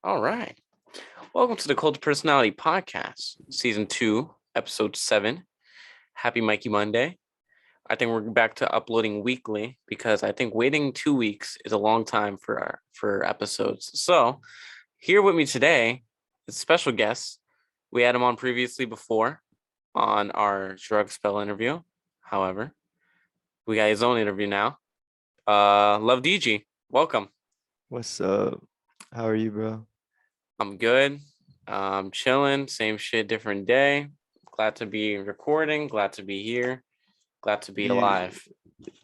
All right. Welcome to the Cult Personality Podcast, Season 2, Episode 7. Happy Mikey Monday. I think we're back to uploading weekly because I think waiting 2 weeks is a long time for episodes. So here with me today is a special guest. We had him on previously before on our drug spell interview. However, we got his own interview now. Luvdigi, welcome. What's up? How are you, bro? I'm good. Chilling. Same shit, different day. Glad to be recording. Glad to be here. Glad to be You alive.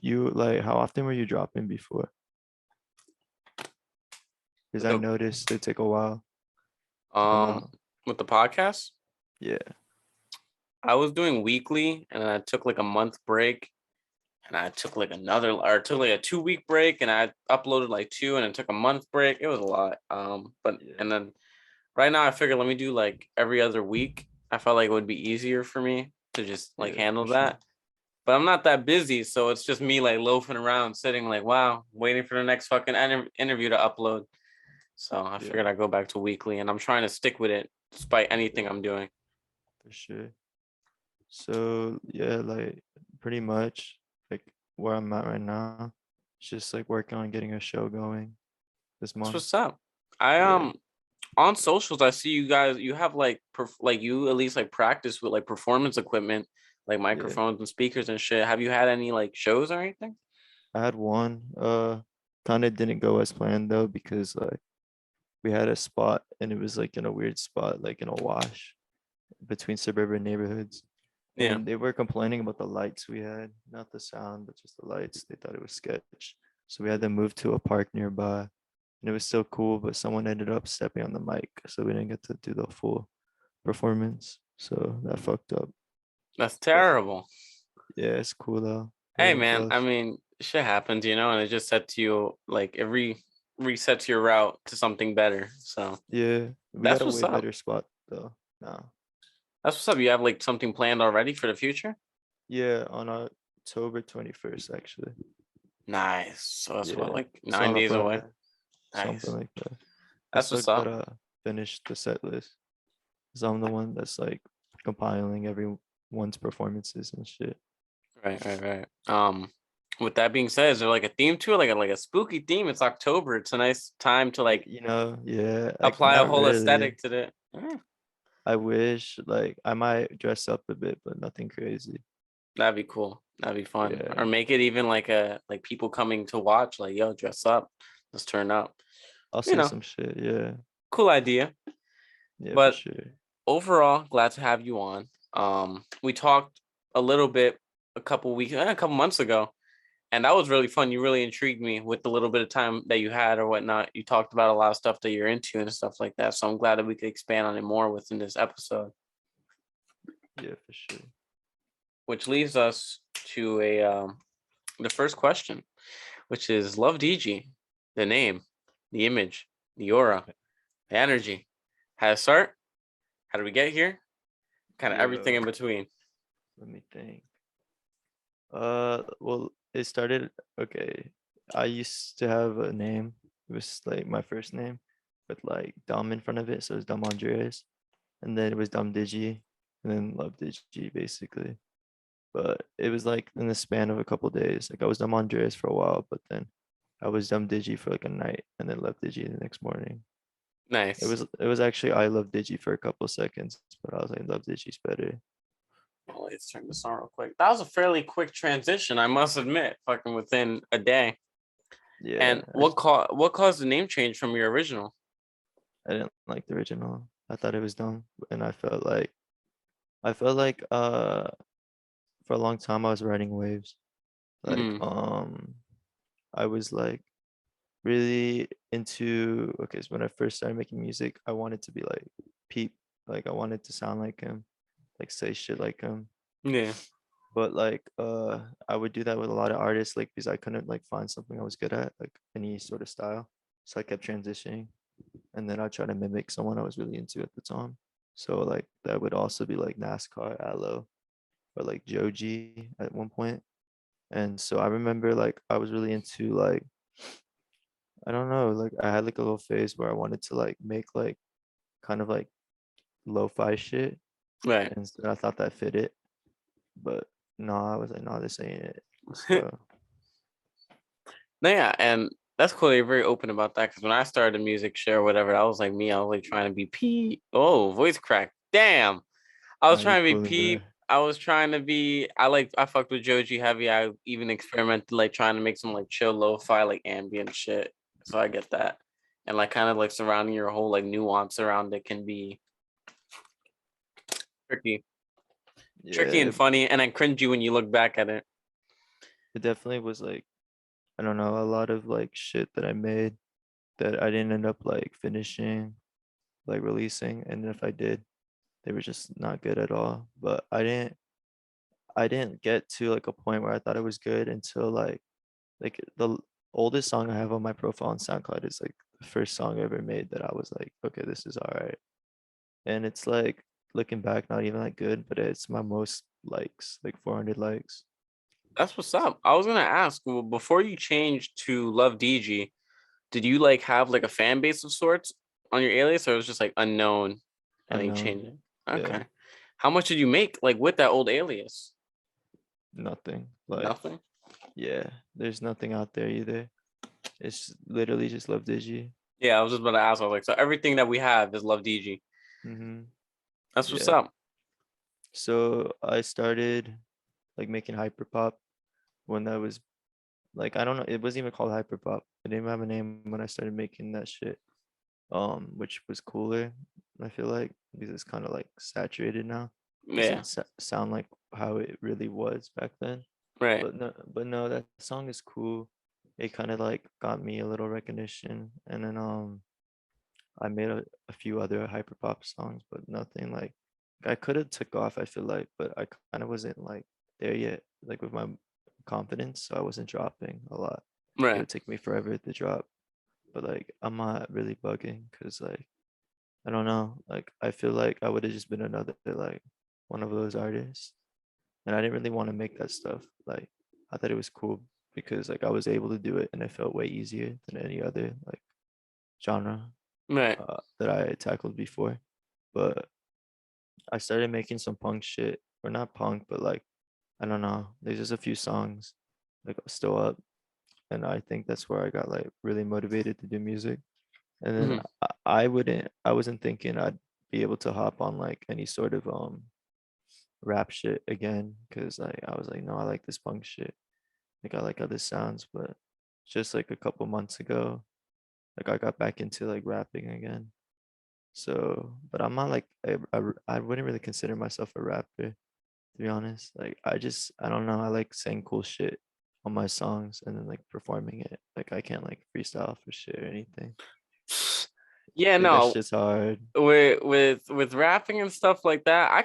you like how often were you dropping before? Because With I the noticed it take a while to come um out. with the podcast, Yeah. I was doing weekly, and then I took like a month break, and I took like took like a 2 week break, and I uploaded like two, and then took a month break. It was a lot. But Yeah. and then right now I figured let me do like every other week. I felt like it would be easier for me to just like Yeah, handle for sure. that. But I'm not that busy, so it's just me like loafing around, sitting like, wow, waiting for the next fucking interview to upload. So I Yeah, figured I'd go back to weekly, and I'm trying to stick with it despite anything yeah, I'm doing. for sure. So yeah, like pretty much like where I'm at right now. It's just like working on getting a show going this That's month. what's up. I Yeah. on socials, I see you guys. You have like like you at least like practice with like performance equipment, like Yeah. microphones and speakers and shit. Have you had any like shows or anything? I had one. Kind of didn't go as planned though because like we had a spot and it was like in a weird spot, like in a wash between suburban neighborhoods. Yeah, And they were complaining about the lights we had, not the sound, but just the lights. They thought it was sketch. So we had to move to a park nearby. And it was still cool, but someone ended up stepping on the mic. So we didn't get to do the full performance. So that fucked up. that's But terrible. yeah, it's cool though. Hey Wasn't man, I close. mean, shit happens, and it just sets you like every resets your route to something better. So Yeah, we got that's a what's way up. better spot though now. That's what's up. You have like something planned already for the future? Yeah, on October 21st, actually. Nice. So that's what, Yeah, like it's 9 on a days away. Friday, something Nice. like that. I That's still what's up. gotta finish the set list. Cause I'm the one that's like compiling everyone's performances and shit. Right, right, right. With that being said, is there like a theme to it, like a spooky theme? It's October. It's a nice time to like Yeah, like apply a not whole aesthetic really. to the. I wish like I might dress up a bit, but nothing crazy. That'd be cool. That'd be fun. Or Yeah, make it even like a like people coming to watch, like, yo, dress up. Let's turn up. I'll You say know, some shit. Yeah, cool idea. yeah, for But sure. overall, glad to have you on. We talked a little bit a couple months ago, and that was really fun. You really intrigued me with the little bit of time that you had or whatnot. You talked about a lot of stuff that you're into and stuff like that. So I'm glad that we could expand on it more within this episode, Yeah, for sure. which leads us to a the first question, which is Love DG, the name, the image, the aura, the energy. How to start? How did we get here? Kind of everything in Yo, between. let me think. Well, it started. Okay, I used to have a name. It was like my first name, with like Dom in front of it, so it's Dom Andres, and then it was Dom Digi, and then Love Digi basically. But it was like in the span of a couple days. Like I was Dom Andres for a while, but then I was Dom Digi for like a night, and then Love Digi the next morning. It Nice. was it was actually I Love Digi for a couple seconds, but I was like Love Digi's better. Well, let's turn this on real quick. That was a fairly quick transition, I must admit, fucking within a day. Yeah, And what caused the name change from your original? I didn't like the original. I thought it was dumb, and I felt like for a long time I was riding waves. Like Mm, I was like really into okay, so when I first started making music, I wanted to be like Peep. Like I wanted to sound like him, like say shit like him. yeah, But like I would do that with a lot of artists, like because I couldn't like find something I was good at, like any sort of style. So I kept transitioning and then I try to mimic someone I was really into at the time. So like that would also be like NASCAR, Aloe, or like Joji at one point. And so I remember like I was really into like I don't know. Like I had like a little phase where I wanted to like make like kind of like lo-fi shit, Right. and so I thought that fit it. But no, I was like, no, this ain't it. So No, yeah, and that's cool. You're very open about that because when I started music share or whatever, I was like me. I was like trying to be P. Oh, voice crack. Damn. I was nah, you trying to be cooling, bro. Peep. I was trying to be. I fucked with Joji heavy. I even experimented like trying to make some like chill lo-fi like ambient shit. So I get that, and like kind of like surrounding your whole like nuance around it can be tricky, tricky Yeah, and funny, and then cringy when you look back at it. it definitely was like, I don't know, a lot of like shit that I made that I didn't end up like finishing, like releasing, and if I did, they were just not good at all. But I didn't get to like a point where I thought it was good until like the oldest song I have on my profile on SoundCloud is like the first song I ever made that I was like, okay, this is all right. And it's like looking back, not even that good, but it's my most likes, like 400 likes. That's what's up. I was gonna ask well, before you changed to Luvdigi, did you like have like a fan base of sorts on your alias, or it was just like unknown and then you Unknown. changed it? Yeah, Okay. How much did you make like with that old alias? nothing. Like, Nothing. yeah, there's nothing out there either. It's literally just Love Digi. Yeah, I was just about to ask. I was like, so everything that we have is Luvdigi. Mm-hmm. That's what's Yeah. up. So I started like making hyperpop when that was like, I don't know, it wasn't even called hyperpop. It didn't even have a name when I started making that shit. Which was cooler, I feel like, because it's kind of like saturated now. Yeah. Doesn't sound like how it really was back then. Right. But no, that song is cool. It kind of like got me a little recognition, and then I made a few other hyperpop songs, but nothing like I could have took off, I feel like, but I kind of wasn't like there yet, like with my confidence, so I wasn't dropping a lot. It Right. would take me forever to drop, but like I'm not really bugging because like I don't know, like I feel like I would have just been another like one of those artists, and I didn't really want to make that stuff. Like I thought it was cool because like I was able to do it, and it felt way easier than any other like genre Right. that I had tackled before. But I started making some punk shit, or not punk, but like I don't know. There's just a few songs like still up, and I think that's where I got like really motivated to do music. And then Mhm. I wasn't thinking I'd be able to hop on like any sort of rap shit again, because like I was like, no, I like this punk shit. Like I like how this sounds, but just like a couple months ago, like I got back into like rapping again. So, but I'm not like I wouldn't really consider myself a rapper, to be honest. Like I don't know. I like saying cool shit on my songs and then like performing it. Like I can't like freestyle for shit or anything. Yeah, Like that no. shit's hard. With rapping and stuff like that, I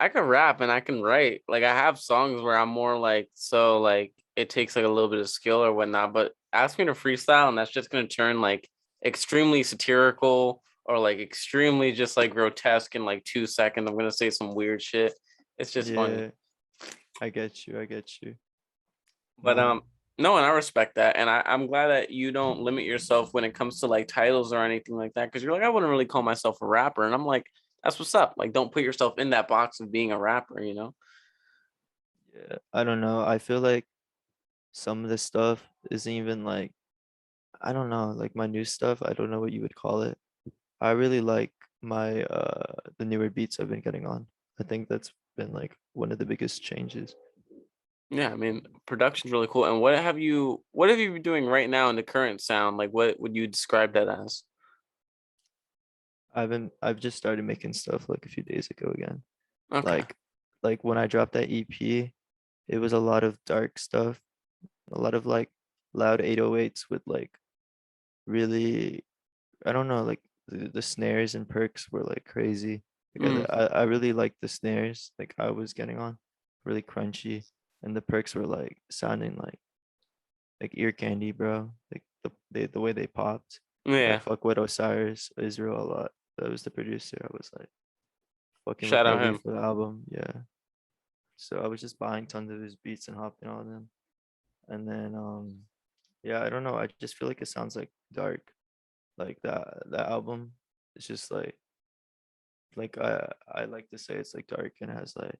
could rap and I can write. Like I have songs where I'm more like so like it takes like a little bit of skill or whatnot, but ask me to freestyle and that's just gonna turn like extremely satirical or like extremely just like grotesque in like 2 seconds. I'm gonna say some weird shit. It's just funny. Yeah, I get you. I get you. But No. no, and I respect that. And I'm glad that you don't limit yourself when it comes to like titles or anything like that. Cause you're like, I wouldn't really call myself a rapper. And I'm like, that's what's up. Like, don't put yourself in that box of being a rapper, you know? Yeah, I don't know. I feel like some of this stuff isn't even like I don't know, like my new stuff. I don't know what you would call it. I really like my the newer beats I've been getting on. I think that's been like one of the biggest changes. Yeah, I mean, production's really cool. And what have you been doing right now in the current sound? Like what would you describe that as? I've just started making stuff like a few days ago again. Okay. Like when I dropped that EP, it was a lot of dark stuff, a lot of like loud 808s with like really I don't know, like the snares and perks were like crazy. Like Mm, I really liked the snares like I was getting on, really crunchy, and the perks were like sounding like ear candy, bro. Like the way they popped. Like I yeah. fuck with Osiris Israel a lot. That was the producer. I was like fucking with Shout out heavy him. for the album. Yeah. So I was just buying tons of his beats and hopping on them. And then Yeah, I don't know. I just feel like it sounds like dark. Like that album. It's just like I like to say it's like dark and has like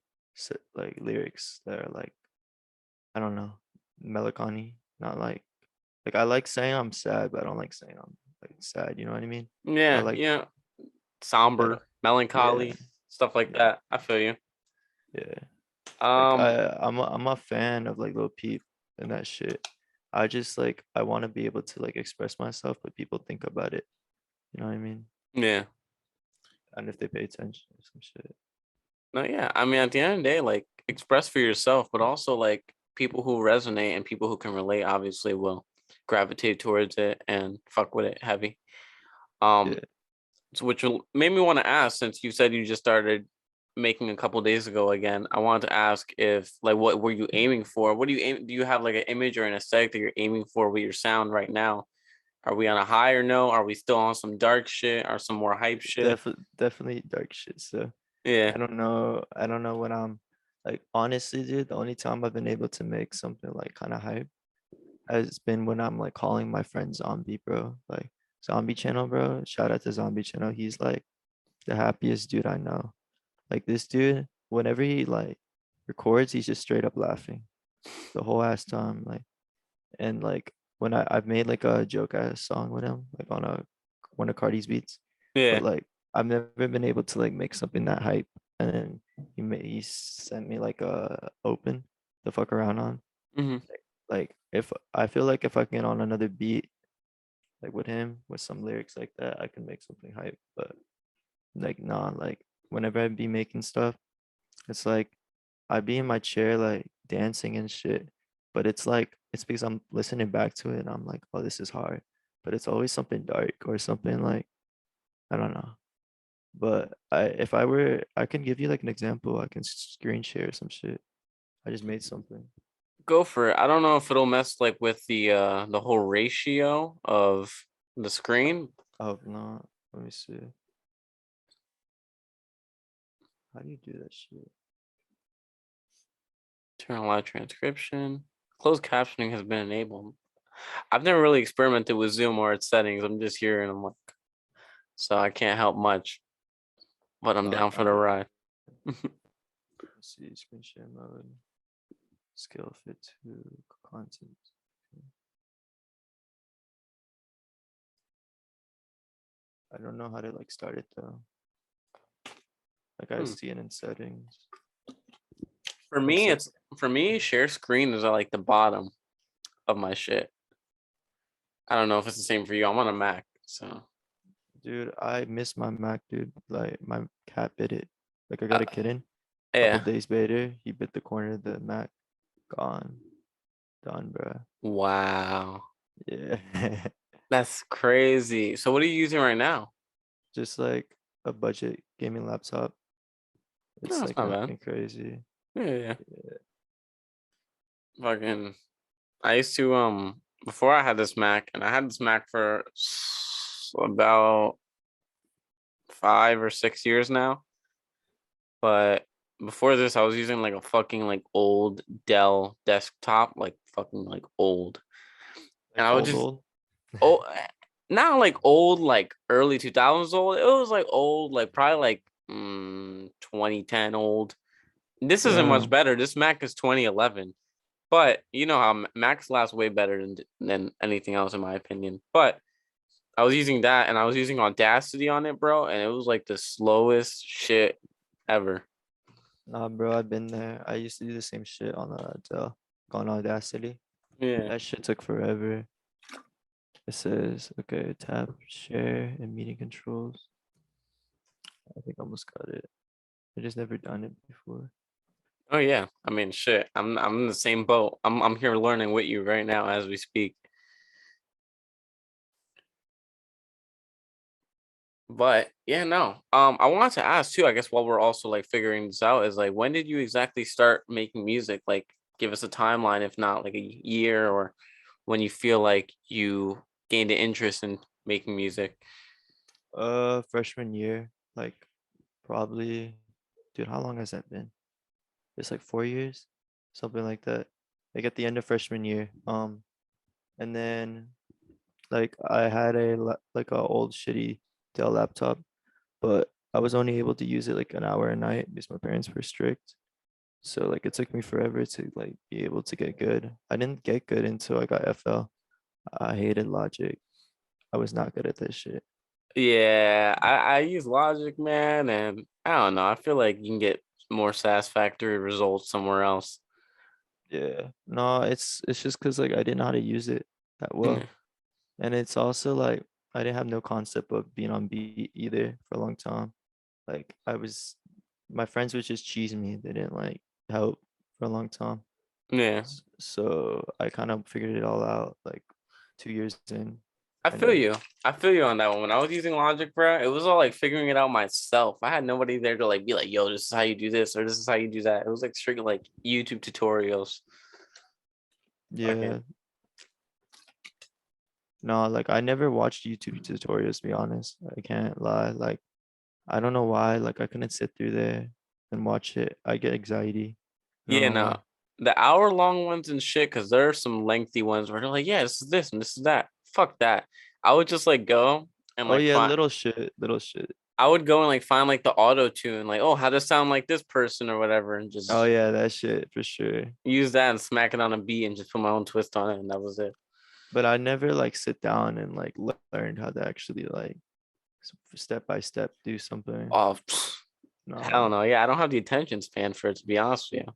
like lyrics that are like I don't know, melancholy. Not like I like saying I'm sad, but I don't like saying I'm like sad. You know what I mean? I Yeah, like yeah, I don't, somber, yeah, melancholy, stuff like yeah, that. I feel you. yeah. Like Um, I'm a fan of like Lil Peep and that shit. I just like I want to be able to like express myself, but people think about it. You know what I mean? yeah. And if they pay attention or some shit. No, yeah. I mean, at the end of the day, like express for yourself, but also like people who resonate and people who can relate obviously will gravitate towards it and fuck with it heavy. Um, Yeah, so which made me want to ask, since you said you just started making a couple days ago again, I wanted to ask if like what were you aiming for? What do you aim? Do you have like an image or an aesthetic that you're aiming for with your sound right now? Are we on a higher note? Are we still on some dark shit or some more hype shit? definitely dark shit. So Yeah, I don't know. I don't know what I'm like. Honestly, dude, the only time I've been able to make something like kind of hype has been when I'm like calling my friend Zombie, bro. Like Zombie Channel, bro. Shout out to Zombie Channel. He's like the happiest dude I know. Like this dude, whenever he like records, he's just straight up laughing the whole ass time. Like and like when I've made like a joke ass song with him, like on a one of Cardi's beats, but yeah. like I've never been able to like make something that hype. And then he sent me like a open to fuck around on. Hmm. Like if I feel like if I can get on another beat like with him with some lyrics like that, I can make something hype. But like nah, like whenever I be making stuff, it's like I be in my chair like dancing and shit. But it's like it's because I'm listening back to it and I'm like, oh, this is hard. But it's always something dark or something like I don't know. But if I were, I can give you like an example. I can screen share some shit. I just made something. Go for it. I don't know if it'll mess like with the whole ratio of the screen. Oh no, let me see. How do you do that shit? Turn on live transcription. Closed captioning has been enabled. I've never really experimented with Zoom or its settings. I'm just here and I'm like, so I can't help much, but I'm Oh down for no, the yeah. ride. Let's see, screen share mode, scale fit to content. I don't know how to like start it though. Like I Hmm. see it in settings. For Like me, so, it's for me, share screen is at like the bottom of my shit. I don't know if it's the same for you. I'm on a Mac, so dude, I miss my Mac, dude. Like my cat bit it. Like I got uh, a kitten. Couple yeah. days later, he bit the corner of the Mac. Gone, done, bro. Wow, Yeah. that's crazy. So what are you using right now? Just like a budget gaming laptop. No, It's that's like not bad. nothing crazy. Yeah, yeah, yeah. Yeah. Fucking I used to before I had this Mac, and I had this Mac for about 5 or 6 years now. But before this, I was using like a fucking like old Dell desktop, like fucking like old. And Like I would old just old. oh not like old like early 2000s old. It was like old, like probably like 2010 old. This isn't much Damn. better. This Mac is 2011. But you know how Macs last way better than anything else in my opinion. But I was using that and I was using Audacity on it, bro, and it was like the slowest shit ever. Nah, bro, I've been there. I used to do the same shit on Audacity. Yeah. That shit took forever. It says, okay, tap, share, and meeting controls. I think I almost got it. I just never done it before. Oh yeah. I mean, shit. I'm in the same boat. I'm here learning with you right now as we speak. But yeah, no. I wanted to ask too, I guess while we're also like figuring this out, is like when did you exactly start making music? Like give us a timeline, if not like a year or when you feel like you gained an interest in making music. Freshman year, like probably, dude, how long has that been? It's like 4 years, something like that. Like at the end of freshman year. And then like I had like a old shitty Dell laptop, but I was only able to use it like an hour a night because my parents were strict. So like it took me forever to like be able to get good. I didn't get good until I got FL. I hated Logic. I was not good at this shit. Yeah, I use Logic, man, and I don't know. I feel like you can get more satisfactory results somewhere else. Yeah. No, it's just because like I didn't know how to use it that Yeah, well. And it's also like I didn't have no concept of being on beat either for a long time. Like my friends would just cheese me. They didn't like help for a long time. yeah. So I kind of figured it all out like 2 years in, I kind feel of. you. I feel you on that one. When I was using Logic, bro, it was all like figuring it out myself. I had nobody there to like be like, "Yo, this is how you do this," or "This is how you do that." It was like straight like YouTube tutorials. Yeah. Okay. No, like I never watched YouTube tutorials to be honest. I can't lie. Like I don't know why. Like I couldn't sit through there and watch it. I get anxiety. I don't Yeah, know no. why. The hour-long ones and shit, because there are some lengthy ones where they're like, "Yeah, this is this and this is that." Fuck that. I would just like go and Oh like yeah, find. little shit, little shit. I would go and like find like the auto tune, like, oh, how does sound like this person or whatever, and Oh just yeah, that shit for sure. use that and smack it on a beat and just put my own twist on it, and that was it. But I never like sit down and like learned how to actually like step by step do something. Oh, hell No. no. Yeah, I don't have the attention span for it, to be honest with you.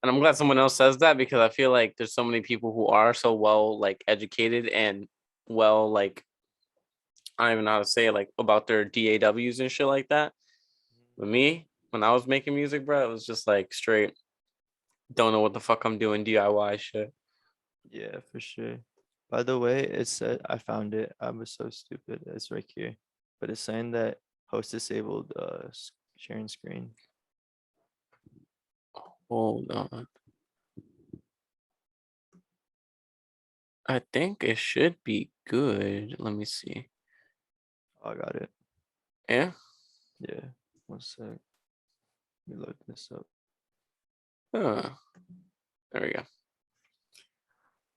And I'm glad someone else says that because I feel like there's so many people who are so well like educated and well like I don't even know how to say it, like about their DAWs and shit like that. But me, when I was making music, bro, it was just like straight don't know what the fuck I'm doing DIY shit. Yeah, for sure. By the way, it said I found it. I was so stupid. It's right here. But it's saying that host disabled sharing screen. Hold on. I think it should be good. Let me see. Oh, I got it. Yeah. Yeah. One sec. Let me look this up. Huh. There we go.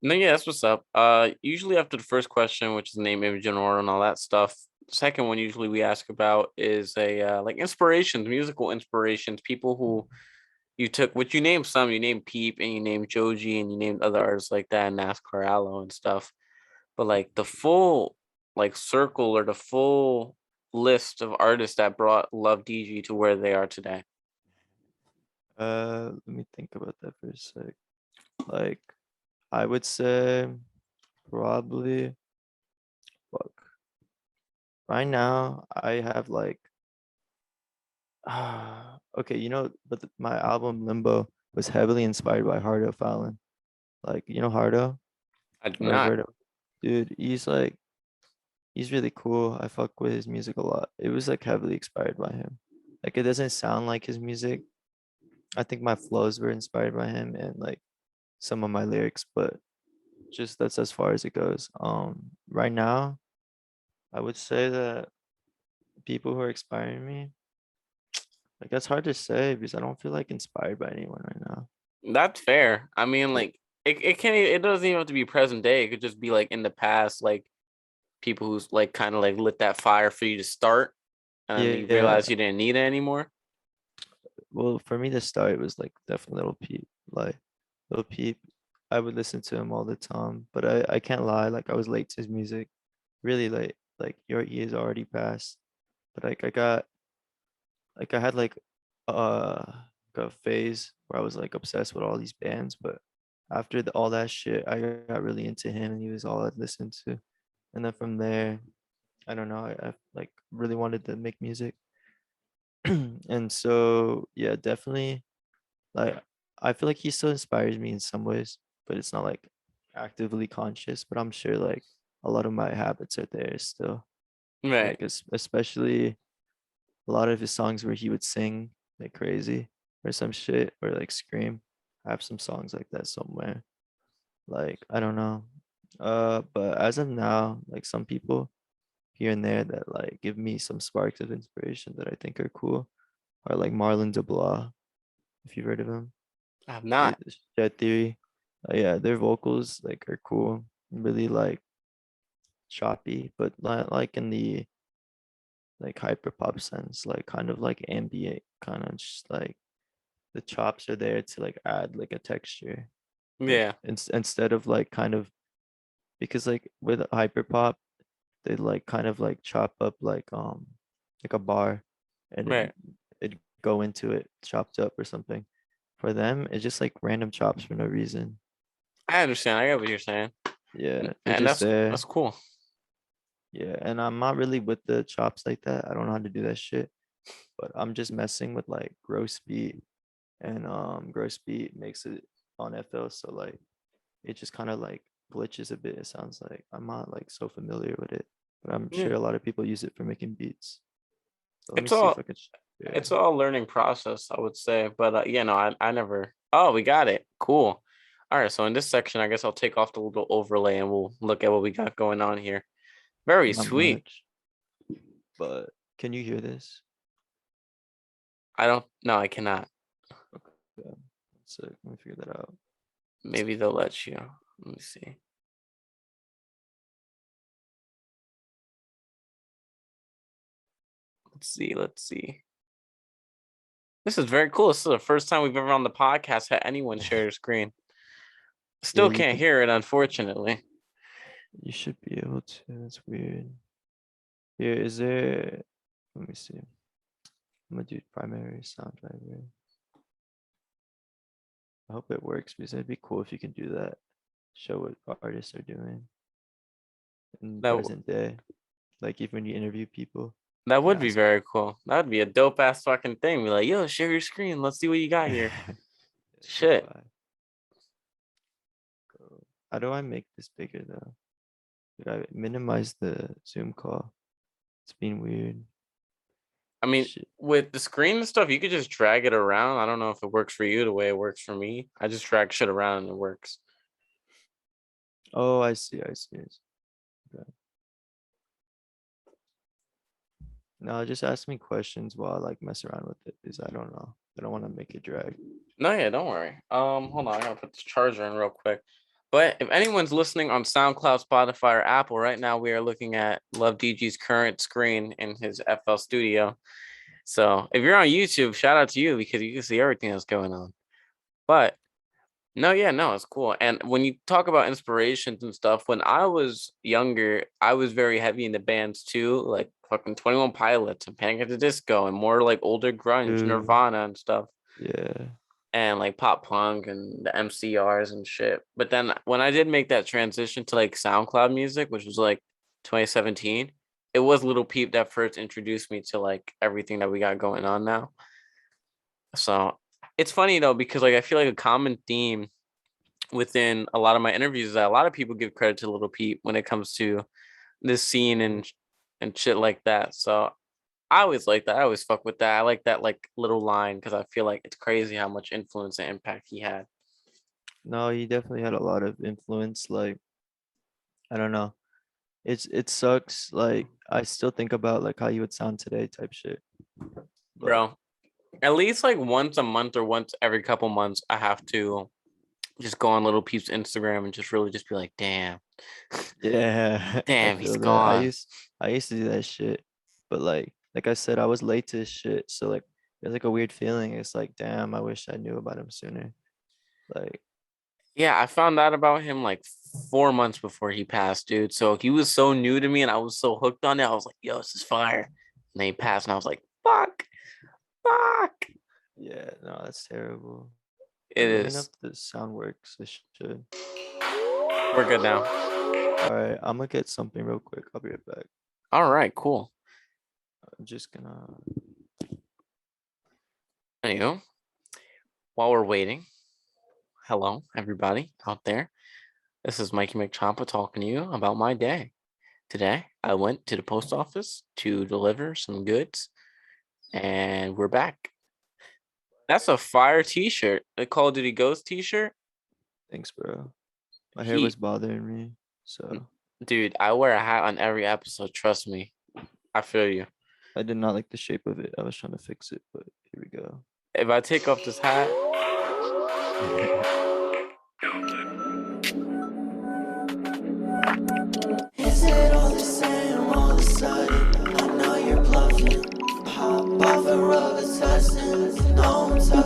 No, yeah, that's what's up. Usually after the first question, which is name, image, and order, and all that stuff, the second one usually we ask about is a like inspirations, musical inspirations, people who you took. Which you named some, you named Peep, and you named Joji, and you named other artists like that, NASCAR Allo and stuff. But like the full like circle or the full list of artists that brought Luvdigi to where they are today. Let me think about that for a sec. Like, I would say probably fuck. Right now, I have like okay, but my album Limbo was heavily inspired by Hardo Fallon. Like, Hardo? I do Or not. heard of dude, he's really cool. I fuck with his music a lot. It was like heavily inspired by him. Like it doesn't sound like his music. I think my flows were inspired by him and like some of my lyrics, but just that's as far as it goes. Right now, I would say that people who are inspiring me, like that's hard to say because I don't feel like inspired by anyone right now. That's fair. I mean, Like, like it can't it doesn't even have to be present day. It could just be like in the past, like people who's like kind of like lit that fire for you to start and then you yeah, realize you didn't need it anymore. well, for me to start, it was like definitely Little Peep. Like Little Peep, I would listen to him all the time, but I can't lie, like I was late to his music, really late. Like your years already passed, but I had uh like a phase where I was like obsessed with all these bands, but after all that shit, I got really into him, and he was all I'd listened to. And then from there, I don't know, I like really wanted to make music, and so yeah, definitely like I feel like he still inspires me in some ways, but it's not like actively conscious. But I'm sure like a lot of my habits are there still. Right. Like especially a lot of his songs where he would sing like crazy or some shit or like scream. I have some songs like that somewhere. Like I don't know. But as of now, like some people here and there that like give me some sparks of inspiration that I think are cool are like Marlon DeBlanc, if you've heard of him. I'm not. Shed Theory. Yeah, their vocals like are cool. really like choppy, but like in the like hyper pop sense, like kind of like ambient, kind of just like the chops are there to like add like a texture. Like Yeah. instead of like kind of because like with hyper pop, they like kind of like chop up like a bar and Right. it go into it chopped up or something. For them, it's just like random chops for no reason. I understand. I get what you're saying. Yeah, they're And just that's there. cool. Yeah, and I'm not really with the chops like that. I don't know how to do that shit. But I'm just messing with like gross beat and gross beat makes it on FL, so like it just kind of like glitches a bit. It sounds like I'm not like so familiar with it, but I'm Yeah. sure a lot of people use it for making beats. So let me It's see if I all can. Yeah, it's all a learning process, I would say. But I never. Oh, we got it. Cool. All right. So in this section, I guess I'll take off the little overlay and we'll look at what we got going on here. Very not sweet. much, but can you hear this? I don't. No, I cannot. Okay, yeah. So let me figure that out. Maybe they'll let you. Let me see. Let's see. Let's see. This is very cool. This is the first time we've ever on the podcast had anyone share their screen. Yeah, Still you can't could. hear it, unfortunately. You should be able to. That's weird. Here, is there? Let me see. I'm gonna do primary sound driver. I hope it works because it'd be cool if you can do that. Show what artists are doing in That present day. Like even when you interview people that and would be ask. very cool. That would be a dope ass fucking thing. Be like, yo, share your screen. Let's see what you got here. It'd be Shit. fine. Go. How do I make this bigger though? Did I minimize the Zoom call? It's been weird. I mean, Shit. with the screen and stuff, you could just drag it around. I don't know if it works for you the way it works for me. I just drag shit around and it works. Oh, I see. I see. I see. Okay. No, just ask me questions while I like mess around with it because I don't know. I don't want to make it drag. No, yeah, don't worry. Hold on, I gotta put this charger in real quick. But if anyone's listening on SoundCloud, Spotify, or Apple, right now we are looking at Luvdigi's current screen in his FL Studio. So if you're on YouTube, shout out to you because you can see everything that's going on. But no, yeah, no, it's cool. And when you talk about inspirations and stuff, when I was younger, I was very heavy into bands too, like fucking 21 Pilots and Panic at the Disco and more like older grunge, Dude, Nirvana and stuff, yeah. and like pop punk and the MCRs and shit. But then when I did make that transition to like SoundCloud music, which was like 2017, it was Little Peep that first introduced me to like everything that we got going on now. So it's funny though, because like I feel like a common theme within a lot of my interviews is that a lot of people give credit to Little Peep when it comes to this scene and shit like that. So I always like that. I always fuck with that. I like that like little line because I feel like it's crazy how much influence and impact he had. No, he definitely had a lot of influence. Like, I don't know. It sucks. Like, I still think about like how you would sound today type shit. But Bro, at least like once a month or once every couple months, I have to just go on Little Peep's Instagram and just really just be like, damn, yeah, I damn, he's feel that. I gone. used I used to do that shit. But like I said, I was late to this shit. So like it's like a weird feeling. It's like, damn, I wish I knew about him sooner. Like, Yeah, I found out about him like 4 months before he passed, dude. So he was so new to me and I was so hooked on it. I was like, yo, this is fire. And then he passed and I was like, fuck, fuck. yeah, no, that's terrible. It Let me know if is. the sound works. It should. We're good now. All right, I'm gonna get something real quick. I'll be right back. All right, cool. I'm just gonna. Anywho, while we're waiting, hello, everybody out there. This is Mikeymcchoppa talking to you about my day. Today, I went to the post office to deliver some goods, and we're back. That's a fire T-shirt. The Call of Duty Ghost T-shirt. Thanks, bro. My hair was He, bothering me, so dude, I wear a hat on every episode. Trust me, I feel you. I did not like the shape of it. I was trying to fix it, but here we go. If I take off this hat,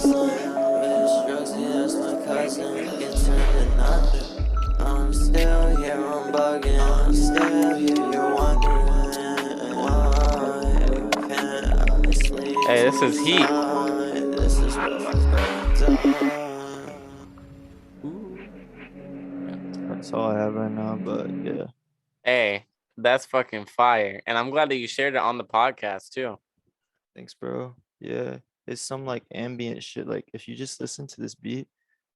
hustling with drugs, that's my cousin. It turned to nothing. I'm still here, I'm bugging. I'm still here, you're wondering why can't I sleep Hey, this is heat. tonight? This is what was going down. Ooh. That's all I have right now. But yeah, Hey, that's fucking fire. And I'm glad that you shared it on the podcast too. thanks, bro. Yeah, it's some like ambient shit. Like if you just listen to this beat,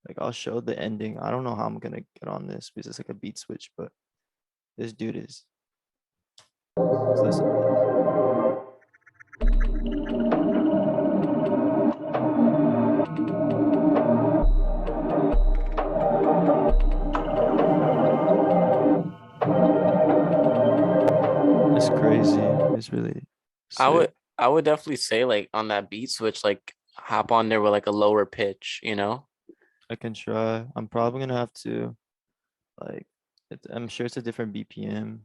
like I'll show the ending. I don't know how I'm gonna get on this because it's like a beat switch, but this dude is. Let's listen to this. It's crazy. It's really I sick. would I would definitely say like on that beat switch, like hop on there with like a lower pitch, you know? I can try. I'm probably gonna have to like. I'm sure it's a different BPM.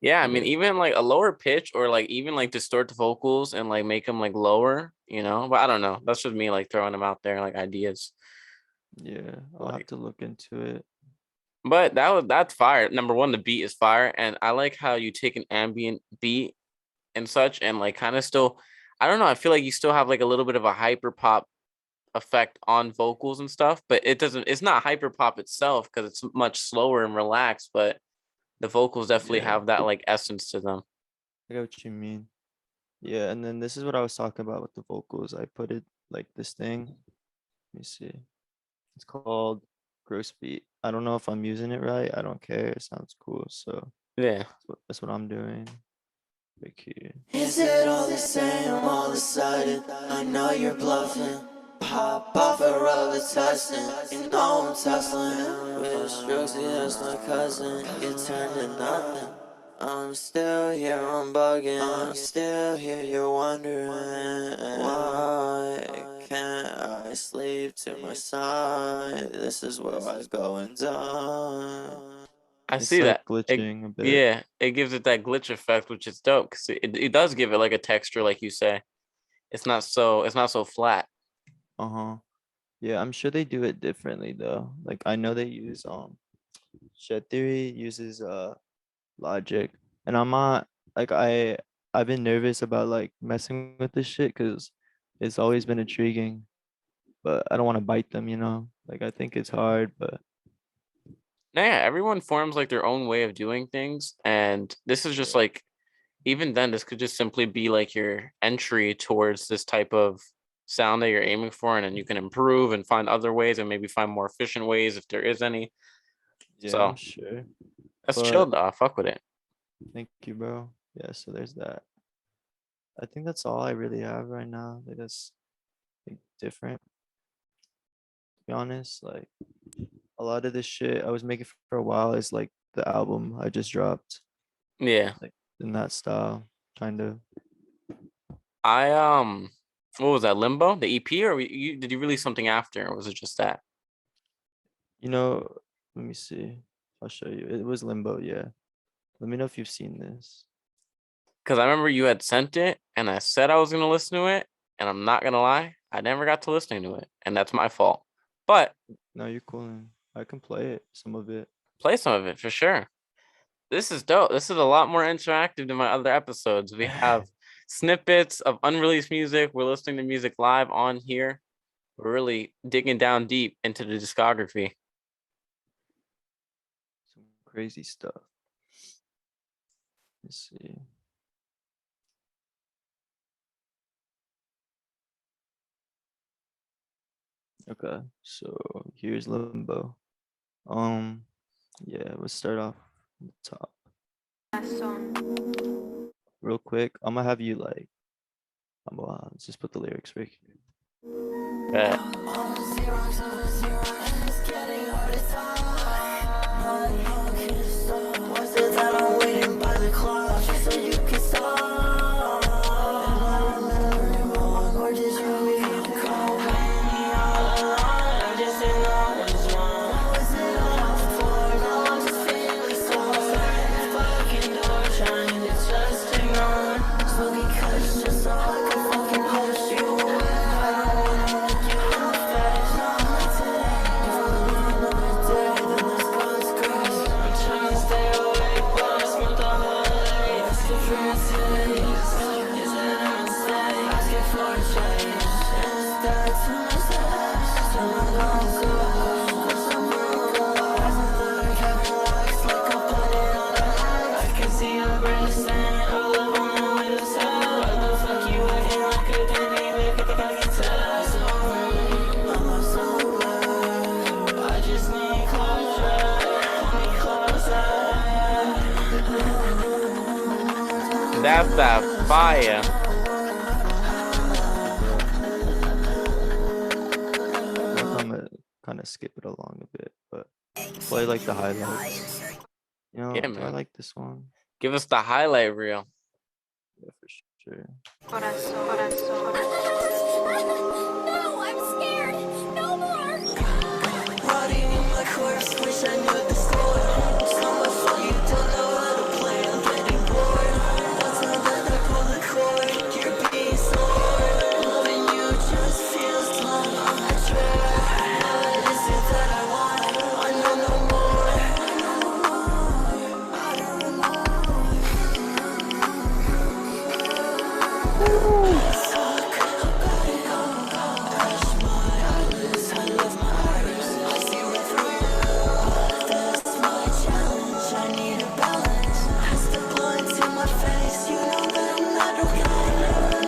Yeah, I mean, But even like a lower pitch or like even like distort the vocals and like make them like lower, you know? But I don't know. That's just me like throwing them out there like ideas. yeah, I'll have Like, to look into it. but that's fire. Number one, the beat is fire, and I like how you take an ambient beat and such, and like kind of still, I don't know. I feel like you still have like a little bit of a hyper pop effect on vocals and stuff, but it doesn't. It's not hyper pop itself because it's much slower and relaxed, but the vocals definitely Yeah, have that like essence to them. I get what you mean. Yeah, and then this is what I was talking about with the vocals. I put it like this thing. Let me see. It's called Gross Beat. I don't know if I'm using it right. I don't care. It sounds cool. So Yeah. that's what I'm doing. Right here. Is it all the same all of a sudden? I know you're bluffing. Pop off a rubber tussin'. You know I'm tussling with drugs, that's my cousin. It turned to nothing. I'm still here, I'm bugging. I'm still here, you're wondering why can't I sleep to my side? This is where I was going down. I It's see like that. It, glitching a bit. yeah, it gives it that glitch effect, which is dope because it does give it like a texture, like you say. It's not so flat. Uh-huh. Yeah, I'm sure they do it differently though. Like I know they use Shed Theory uses Logic, and I'm not like I've been nervous about like messing with this shit because it's always been intriguing, but I don't want to bite them, you know. Like I think it's hard, but Now, yeah, everyone forms like their own way of doing things, and this is just yeah, like even then, this could just simply be like your entry towards this type of sound that you're aiming for, and then you can improve and find other ways and maybe find more efficient ways if there is any. yeah, I'm So sure. that's chill But though. Fuck with it. thank you, bro. Yeah, so there's that. I think that's all I really have right now. Like that's like different. To be honest, like a lot of this shit I was making for a while is like the album I just dropped, Yeah. like in that style, kind of. I what was that, Limbo? The EP, or did you release something after, or was it just that? You know, let me see. I'll show you. It was Limbo, yeah. Let me know if you've seen this. Because I remember you had sent it and I said I was gonna listen to it, and I'm not gonna lie, I never got to listening to it, and that's my fault. But No, you're cool. I can play it, some of it. play some of it for sure. This is dope. This is a lot more interactive than my other episodes. We have snippets of unreleased music. We're listening to music live on here. We're really digging down deep into the discography. Some crazy stuff. Let's see. Okay, so here's Limbo. Um, yeah, let's start off at the top. Real quick, I'm gonna have you like, let's just put the lyrics right here. Yeah. that fire. I'm gonna kind of skip it along a bit, but play like the highlights. You know, Yeah, do I man. like this one? Give us the highlight reel. Yeah, for sure. Corazón, corazón. No, I'm scared. No more. Riding in my horse, wish I knew the score. So much fun, you don't know how to play, I'm getting bored. That's not that I pull the cord, you're being sore. Loving you just feels dumb, I'm not sure. What is it that I want? I know no more. I don't know. Suck, I got it all. Brush my eyelids, I love my iris. I see right through you. That's my challenge, I need a balance. Has the blunt in my face, you know that I'm not okay.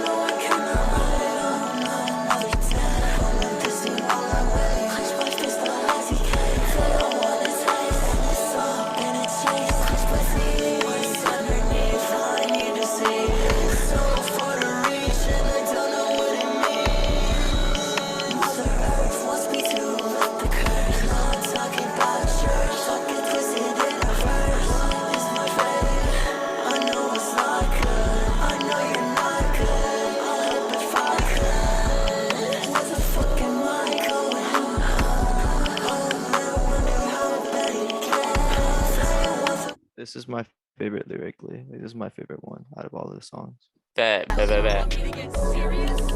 No, I cannot write on another day. I'm dissing all my way. Clench my fist, I hesitate. They don't wanna taste. It's up in a chase. Clench my feet. What's underneath? I need to see. It's so far to reach, and I don't know what it means. Mother Earth wants me to lift the curse. Not talking about church. Fuck it, twisted in a verse. It's my fate. I know it's not good. I know you're not good. I'll help if I could. Where the fuck am I going? I wonder how bad it gets. This is my favorite lyrically. Like, this is my favorite one out of all of the songs. Bet, bet, bet, bet.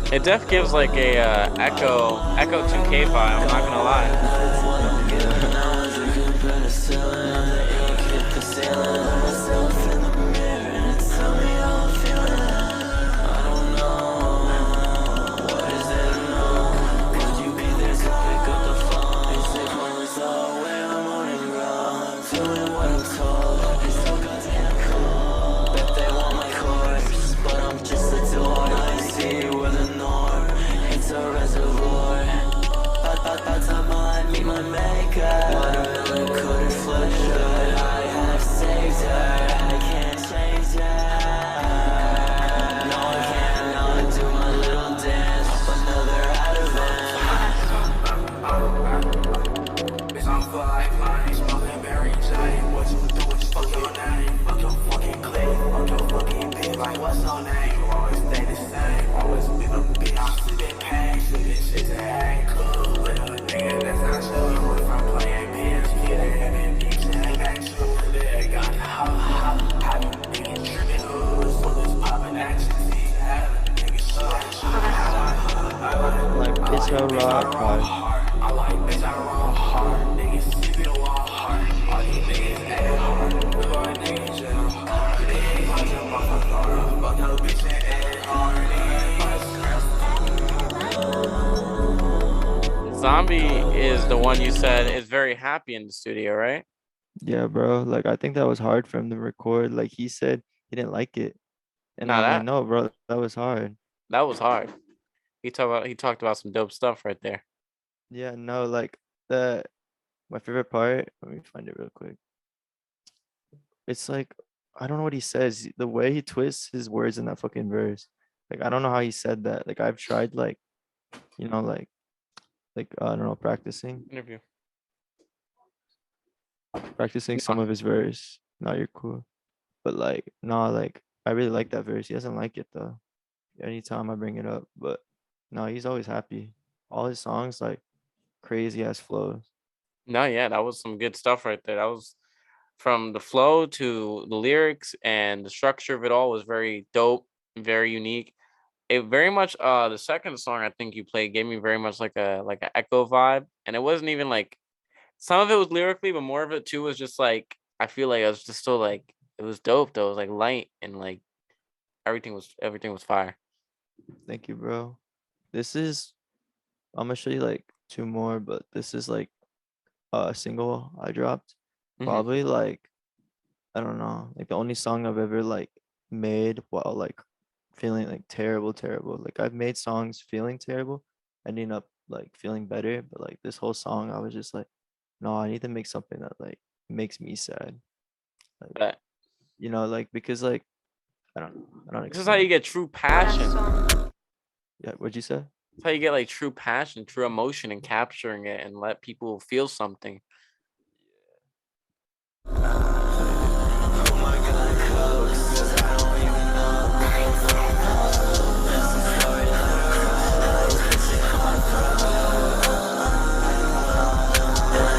It def gives like a Echo 2K vibe, I'm not gonna lie. Like, it's a rock hard. Zombie is the one you said is very happy in the studio, right? Yeah, bro. Like, I think that was hard for him to record. Like, he said he didn't like it, and Nah, I'm like, that no, bro, that was hard. that was hard. He talked about some dope stuff right there. Yeah, no, like the my favorite part. Let me find it real quick. It's like I don't know what he says. The way he twists his words in that fucking verse. Like, I don't know how he said that. Like, I've tried like, you know, like I don't know, Interview. practicing some Nah. of his verse. No, you're cool. But like, no, like I really like that verse. He doesn't like it though. Anytime I bring it up, but no, he's always happy. All his songs like crazy ass flows. No, yeah, that was some good stuff right there. That was from the flow to the lyrics and the structure of it all was very dope, very unique. It very much the second song I think you played gave me very much like a Echo vibe, and it wasn't even like some of it was lyrically, but more of it too was just like I feel like it was just still like it was dope though. It was like light and like everything was fire. Thank you, bro. This is I'm gonna show you like two more, but this is like a single I dropped. Mhm. Probably like I don't know, like the only song I've ever like made while like feeling like terrible, terrible. Like I've made songs feeling terrible, ending up like feeling better, but like this whole song I was just like no, I need to make something that like makes me sad. But You know, like because like I don't this is how you explain. get true passion. Corazón. Yeah, what'd you say? That's how you get like true passion, true emotion, and capturing it and let people feel something.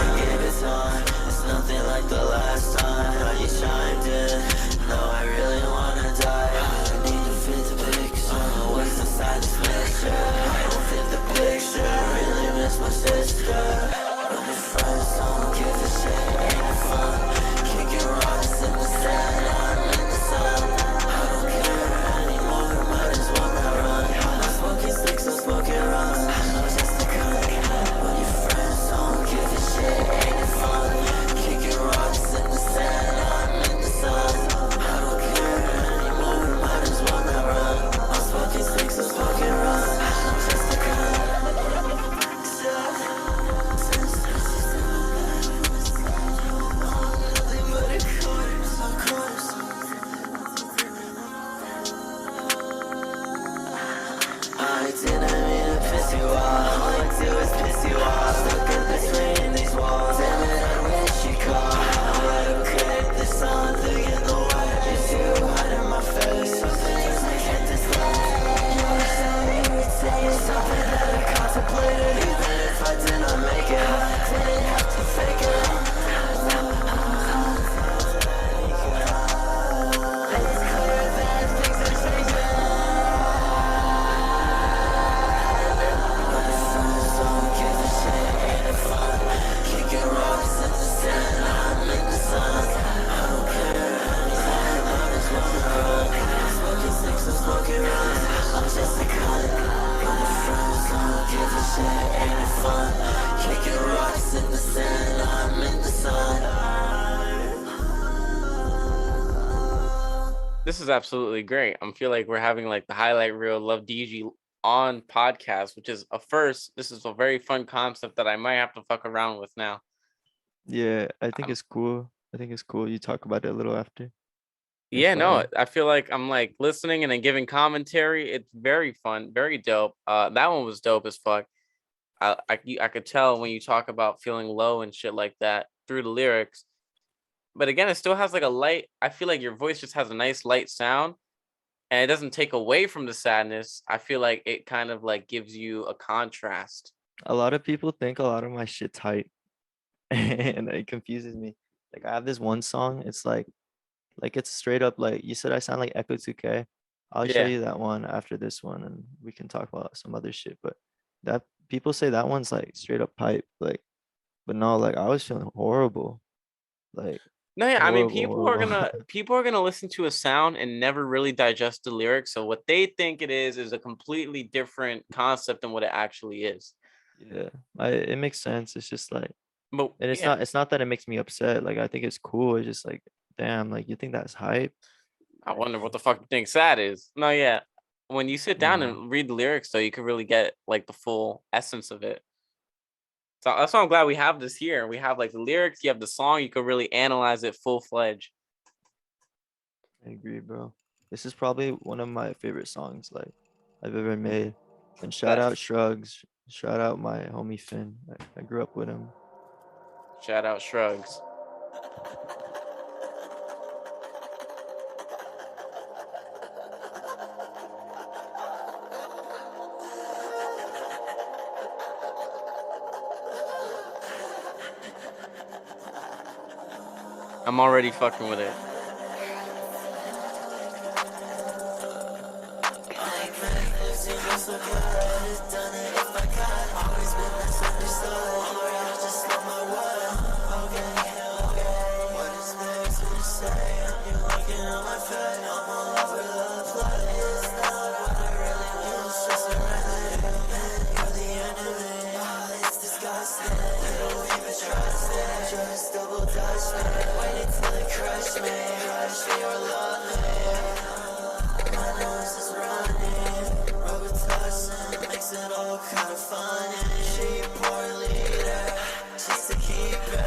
It's nothing like the last time you chimed in. No, I really wanna die. I need to fit the picture. What's inside this picture? I don't fit the picture. Really miss my sister. But my friends don't give a shit. Ain't it fun? Kicking rocks in the sand. I'm in the sun. I don't care anymore. Might as well not run. I'm smoking sticks, I'm smoking runs. I'm just a cunt. But your friends don't give a shit. Ain't it fun? Kicking rocks in the sand. I'm in the sun. I don't care anymore. Might as well not run. I'm smoking sticks, I'm smoking runs. I'm just a cunt. I didn't mean to piss you off. All I do is piss you off. Stuck in between these walls. Damn it, I wish you called. I don't create this song thing in the way. You're too hot in my face. Some things I can't display. You're so irritating. Something that I contemplated. Even if I did not make it, I didn't have to fake it. It's clear that things are changing. Don't give a shit, ain't it fun? Kicking rocks in the sand, I'm in the sun. I don't care anymore, might as well run. I'm smoking sticks, I'm smoking runs. I'm just a cunt. My friends don't give a shit, ain't it fun? Kicking rocks in the sand, I'm in the sun. This is absolutely great. I feel like we're having like the highlight reel Luvdigi on podcast, which is a first. This is a very fun concept that I might have to fuck around with now. Yeah, I think Um, it's cool. I think it's cool. You talk about it a little after. Yeah, If no, I feel like I'm like listening and then giving commentary. It's very fun, very dope. That one was dope as fuck. I could tell when you talk about feeling low and shit like that through the lyrics. But again, it still has like a light. I feel like your voice just has a nice light sound, and it doesn't take away from the sadness. I feel like it kind of like gives you a contrast. a lot of people think a lot of my shit's hype, and it confuses me. Like I have this one song, it's like it's straight up like you said I sound like Echo 2K. I'll show Yeah. you that one after this one and we can talk about some other shit. But that people say that one's like straight up pipe. Like, but no, like I was feeling horrible. Like No, yeah, I mean, horrible, horrible. people are gonna listen to a sound and never really digest the lyrics. So what they think it is a completely different concept than what it actually is. Yeah. It makes sense. It's just like But and yeah, it's not that it makes me upset. Like I think it's cool. It's just like, damn, like you think that's hype? I Like, wonder what the fuck you think sad is. No, yeah. When you sit down no. and read the lyrics, though, you can really get like the full essence of it. So that's why I'm glad we have this here. We have like the lyrics, you have the song, you can really analyze it full fledged. I agree, bro. This is probably one of my favorite songs like I've ever made. And shout out But Shrugs. Shout out my homie Finn. I grew up with him. shout out Shrugs. I'm already fucking with it. Just double touch me, waiting till it crush me, rush me or love me. My nose is running, rubber tussling, makes it all kind of funny. She poor leader, just to keep it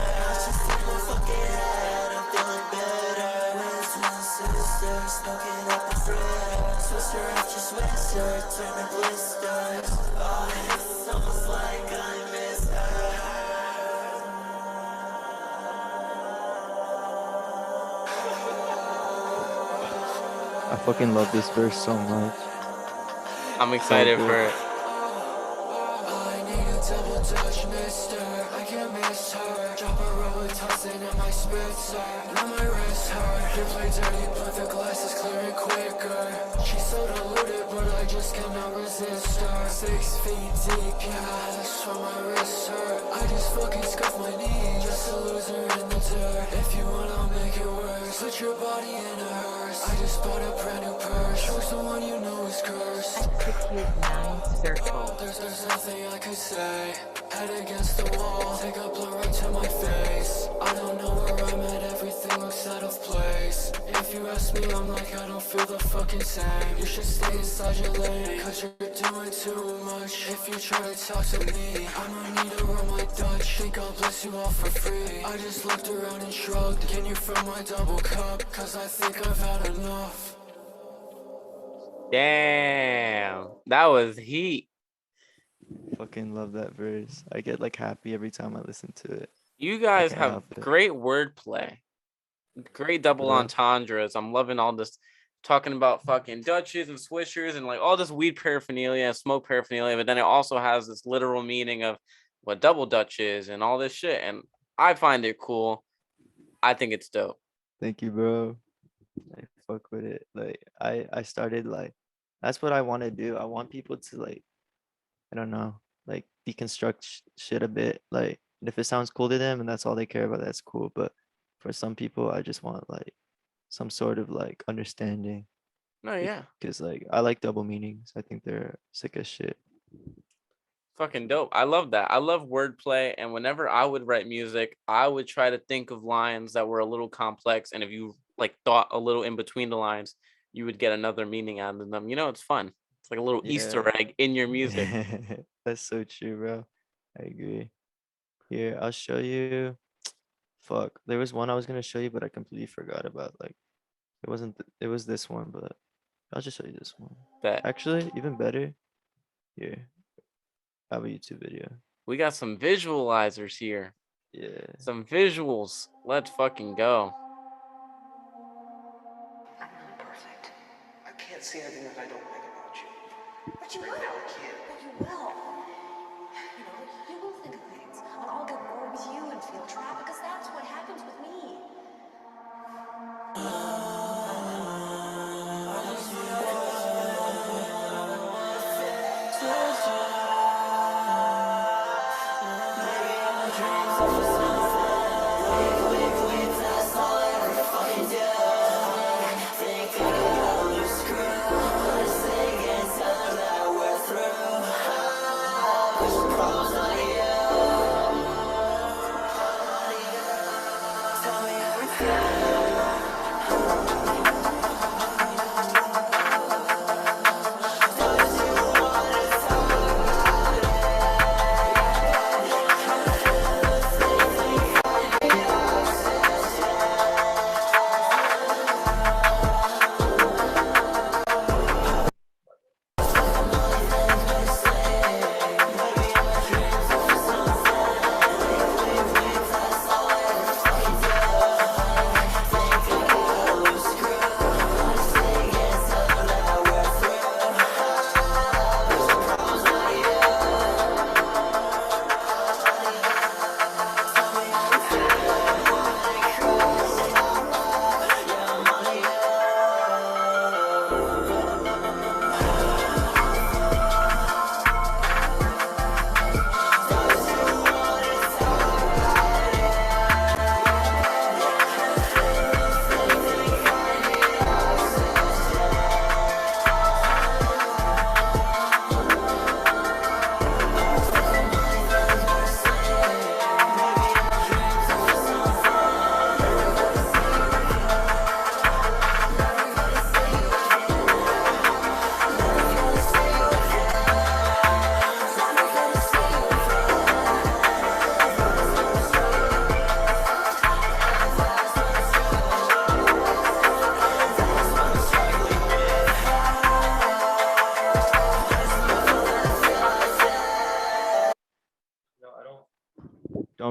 twister after twister, turning blisters. Oh, it's almost like I miss her. I fucking love this verse so much. I'm excited good. for it. I need a double touch, mister. I can't miss her. Drop a roll tossing in my spitzer. Now my wrist hurt. You play dirty, but the glass is clearing quicker. She's so deluded, but I just cannot resist her. 6 feet deep, yeah, that's why my wrists hurt. I just fucking scuff my knee, just to lose her in the dirt. If you want, I'll make it worse. Put your body in a hearse. I just bought a brand new purse. Choose the one you know is cursed. There's nothing I could say. Head against the wall, take a blow right to my face. I don't know where I'm at, everything looks out of place. If you ask me, I'm like, I don't feel the fucking same. You should stay inside your lane, cause you're doing too much. If you try to talk to me, I'ma need to roll my Dutch. Think I'll bless you all for free. I just looked around and shrugged. Can you fill my double cup? Cause I think I've had enough. Damn, that was heat. Fucking love that verse. I get like happy every time I listen to it. You guys can't have help it. great wordplay, great double Yeah. entendres. I'm loving all this talking about fucking Dutches and Swishers and like all this weed paraphernalia and smoke paraphernalia, but then it also has this literal meaning of what double Dutch is and all this shit. And I find it cool. I think it's dope. Thank you, bro. I fuck with it. Like I started like that's what I want to do. I want people to like I don't know, like deconstruct shit a bit. Like and if it sounds cool to them and that's all they care about, that's cool. But for some people, I just want like some sort of like understanding. No, yeah. Because like I like double meanings. I think they're sick as shit. Fucking dope. I love that. I love wordplay. And whenever I would write music, I would try to think of lines that were a little complex. And if you like thought a little in between the lines, you would get another meaning out of them. You know, it's fun. It's like a little Easter Yeah. egg in your music. That's so true, bro. I agree. Here, I'll show you. Fuck. There was one I was gonna show you, but I completely forgot about. Like, it wasn't. It was this one, but I'll just show you this one. Bet. Actually, even better. Here, I have a YouTube video. We got some visualizers here. Yeah. Some visuals. Let's fucking go. I'm not perfect. I can't see anything that I don't like about you. But you will. Right now, I can't. But you will. You know, you will think of things. And I'll get bored with you and feel trapped because that's what happens with me.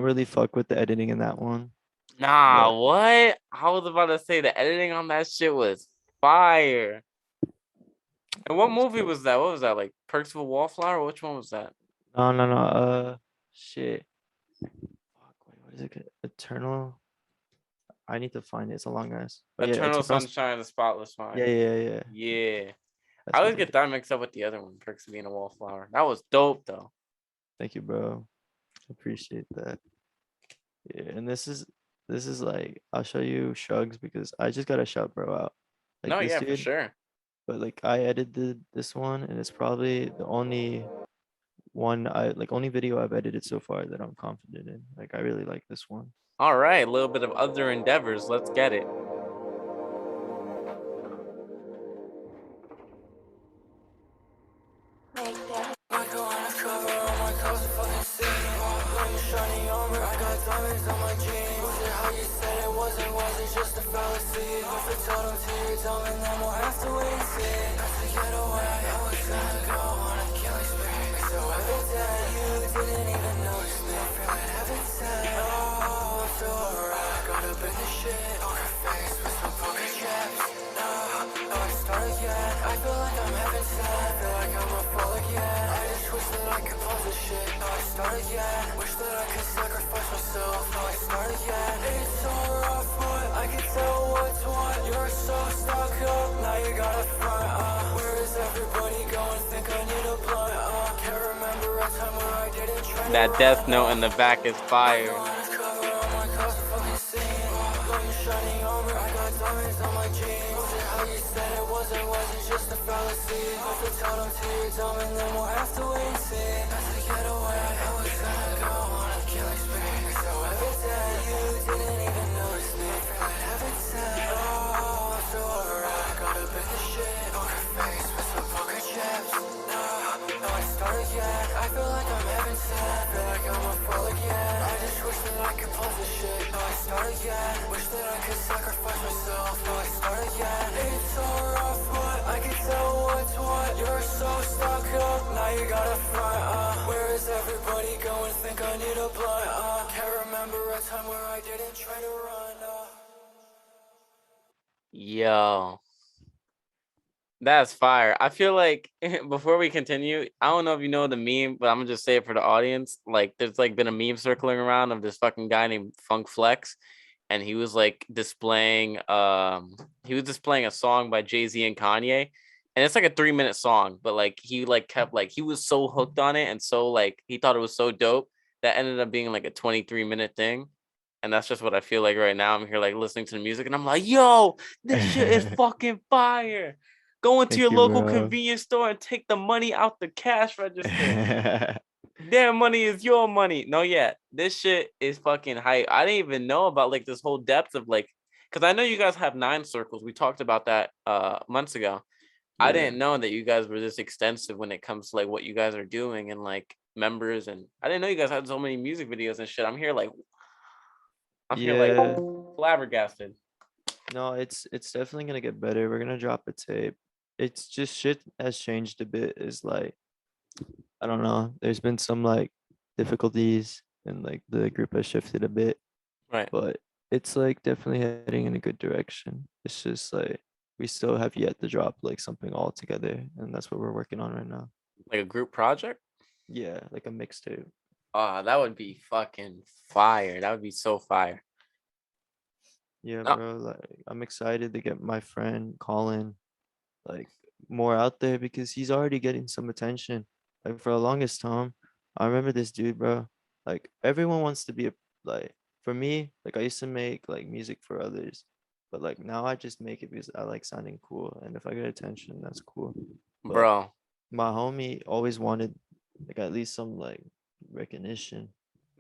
don't really fuck with the editing in that one. Nah, But what? I was about to say the editing on that shit was fire. And what movie was that? What was that? Like Perks of a Wallflower? Which one was that? no. Shit. Fuck. Wait, what is it? Eternal. I need to find it. It's a long ass. But yeah, Eternal Eternal. Sunshine of the Spotless Yeah, Mind. yeah, yeah. Yeah. I That's always what get it is. that mixed up with the other one, Perks of being a Wallflower. That was dope though. Thank you, bro. Appreciate that. Yeah, and this is like I'll show you Shrugs because I just gotta shout bro out. Like No, this yeah, for dude, sure. but like I edited this one and it's probably the only one only video I've edited so far that I'm confident in. Like I really like this one. All right, a little bit of other endeavors. Let's get it. That death note in the back is fire. Yo, that's fire. I feel like before we continue, I don't know if you know the meme, but I'm gonna just say it for the audience. Like, there's like been a meme circling around of this fucking guy named Funk Flex, and he was like displaying a song by Jay-Z and Kanye. And it's like a 3-minute song, but like he like kept like he was so hooked on it and so like he thought it was so dope that ended up being like a 23-minute thing. And that's just what I feel like right now. I'm here like listening to the music and I'm like, yo, this shit is fucking fire. Go into Thank your you, local bro. convenience store and take the money out the cash register. Their money is your money. No, yeah, this shit is fucking hype. I didn't even know about like this whole depth of like, because I know you guys have 9 circles. We talked about that months ago. I Yeah. didn't know that you guys were this extensive when it comes to like what you guys are doing and like members, and I didn't know you guys had so many music videos and shit. I'm here like Yeah. flabbergasted. No, it's definitely gonna get better. We're gonna drop a tape. It's just shit has changed a bit. Is like I don't know. There's been some like difficulties and like the group has shifted a bit, Right. but it's like definitely heading in a good direction. It's just like we still have yet to drop like something all together, and that's what we're working on right now. Like a group project? Yeah, like a mixtape. That would be fucking fire. That would be so fire. Yeah, No, bro. Like I'm excited to get my friend Colin like more out there because he's already getting some attention. Like for the longest time, I remember this dude, bro. Like everyone wants to be like for me, like I used to make like music for others, but like now I just make it because I like sounding cool, and if I get attention, that's cool. But bro. my homie always wanted like at least some like recognition,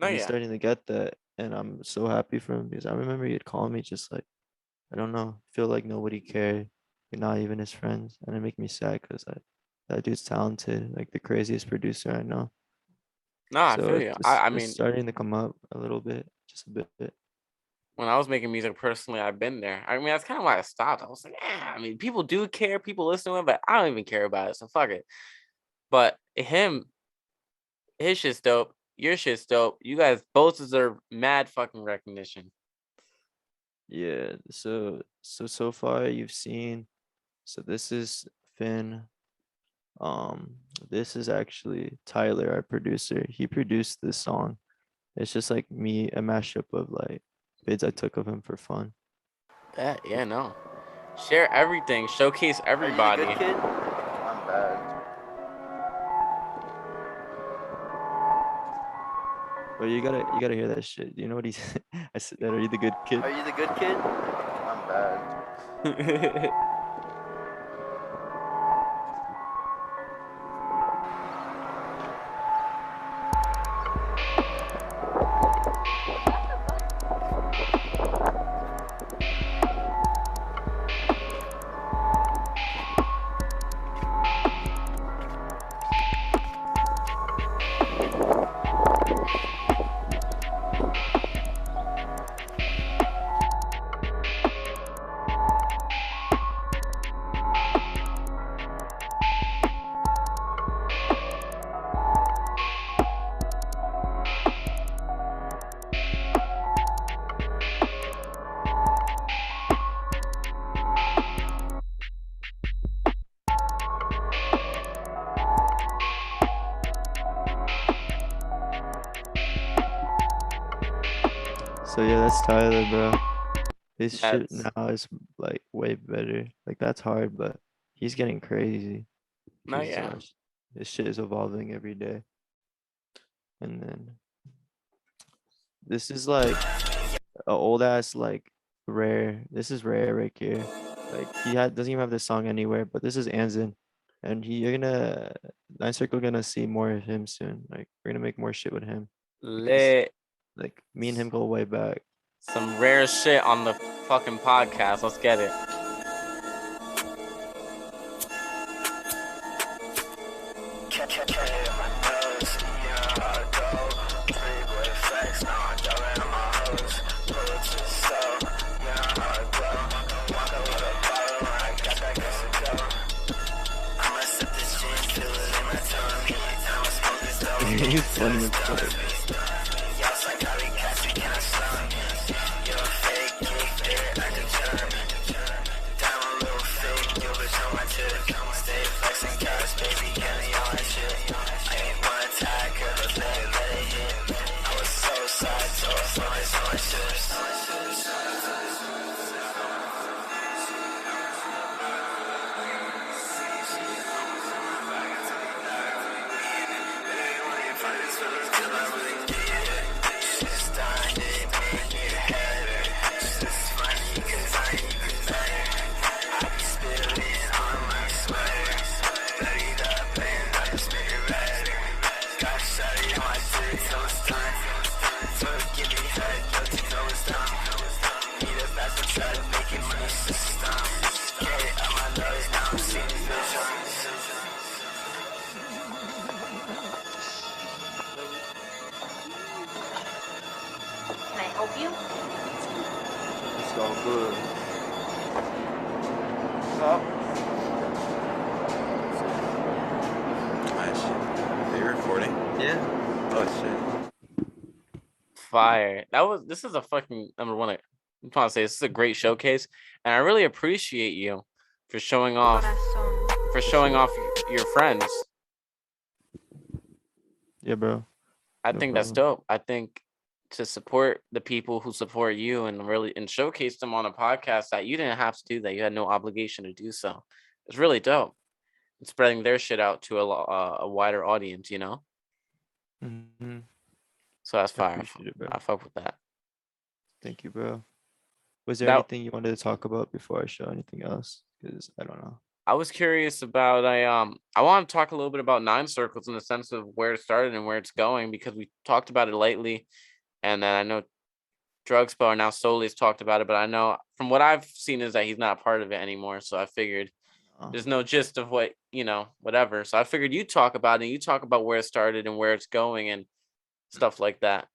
No, and he's yeah. starting to get that, and I'm so happy for him because I remember he'd call me just like I don't know, feel like nobody cared, like not even his friends, and it make me sad because that dude's talented, like the craziest producer I know. No, I So feel you. I it's mean, starting to come up a little bit, just a bit. when I was making music personally, I've been there. I mean, that's kind of why I stopped. I was like, I mean, people do care, people listen to it, but I don't even care about it. So fuck it. But his shit's dope. Your shit's dope. You guys both deserve mad fucking recognition. Yeah. So far you've seen. So this is Finn. This is actually Tyler, our producer. He produced this song. It's just like me, a mashup of like vids I took of him for fun. Yeah, no. Share everything. Showcase everybody. kid? I'm bad. But you gotta hear that shit. You know what he said? I said that. Are you the good kid? Are you the good kid? I'm bad. So yeah, that's Tyler, bro. His shit That's now is like way better. Like that's hard, but he's getting crazy. no, 'Cause, yeah. his shit is evolving every day. And then this is like a old ass like rare. This is rare right here. Like he doesn't even have this song anywhere, but this is Anzin. And you're gonna Nine Circle gonna see more of him soon. Like we're gonna make more shit with him. Because Lit. like me and him go way back. Some rare shit on the fucking podcast. Let's get it. He's funny as fuck. Can I help you? It's all good. Are you recording? Yeah. Oh shit. Fire. This is a fucking number one. I'm trying to say this is a great showcase, and I really appreciate you for showing off your friends. Yeah, bro. I No think that's problem. dope. I think to support the people who support you and showcase them on a podcast that you didn't have to do that. You had no obligation to do so. It's really dope. It's spreading their shit out to a wider audience, you know? Mm-hmm. So that's I fire. appreciate it, bro. I fuck with that. Thank you, bro. Was there That anything you wanted to talk about before I show anything else? Because I don't know. I was curious about I want to talk a little bit about Nine Circles in the sense of where it started and where it's going because we talked about it lately, and then I know Drugspo now solely has talked about it, but I know from what I've seen is that he's not part of it anymore. So I figured there's no gist of what whatever. So I figured you talk about it. You talk about where it started and where it's going and stuff like that.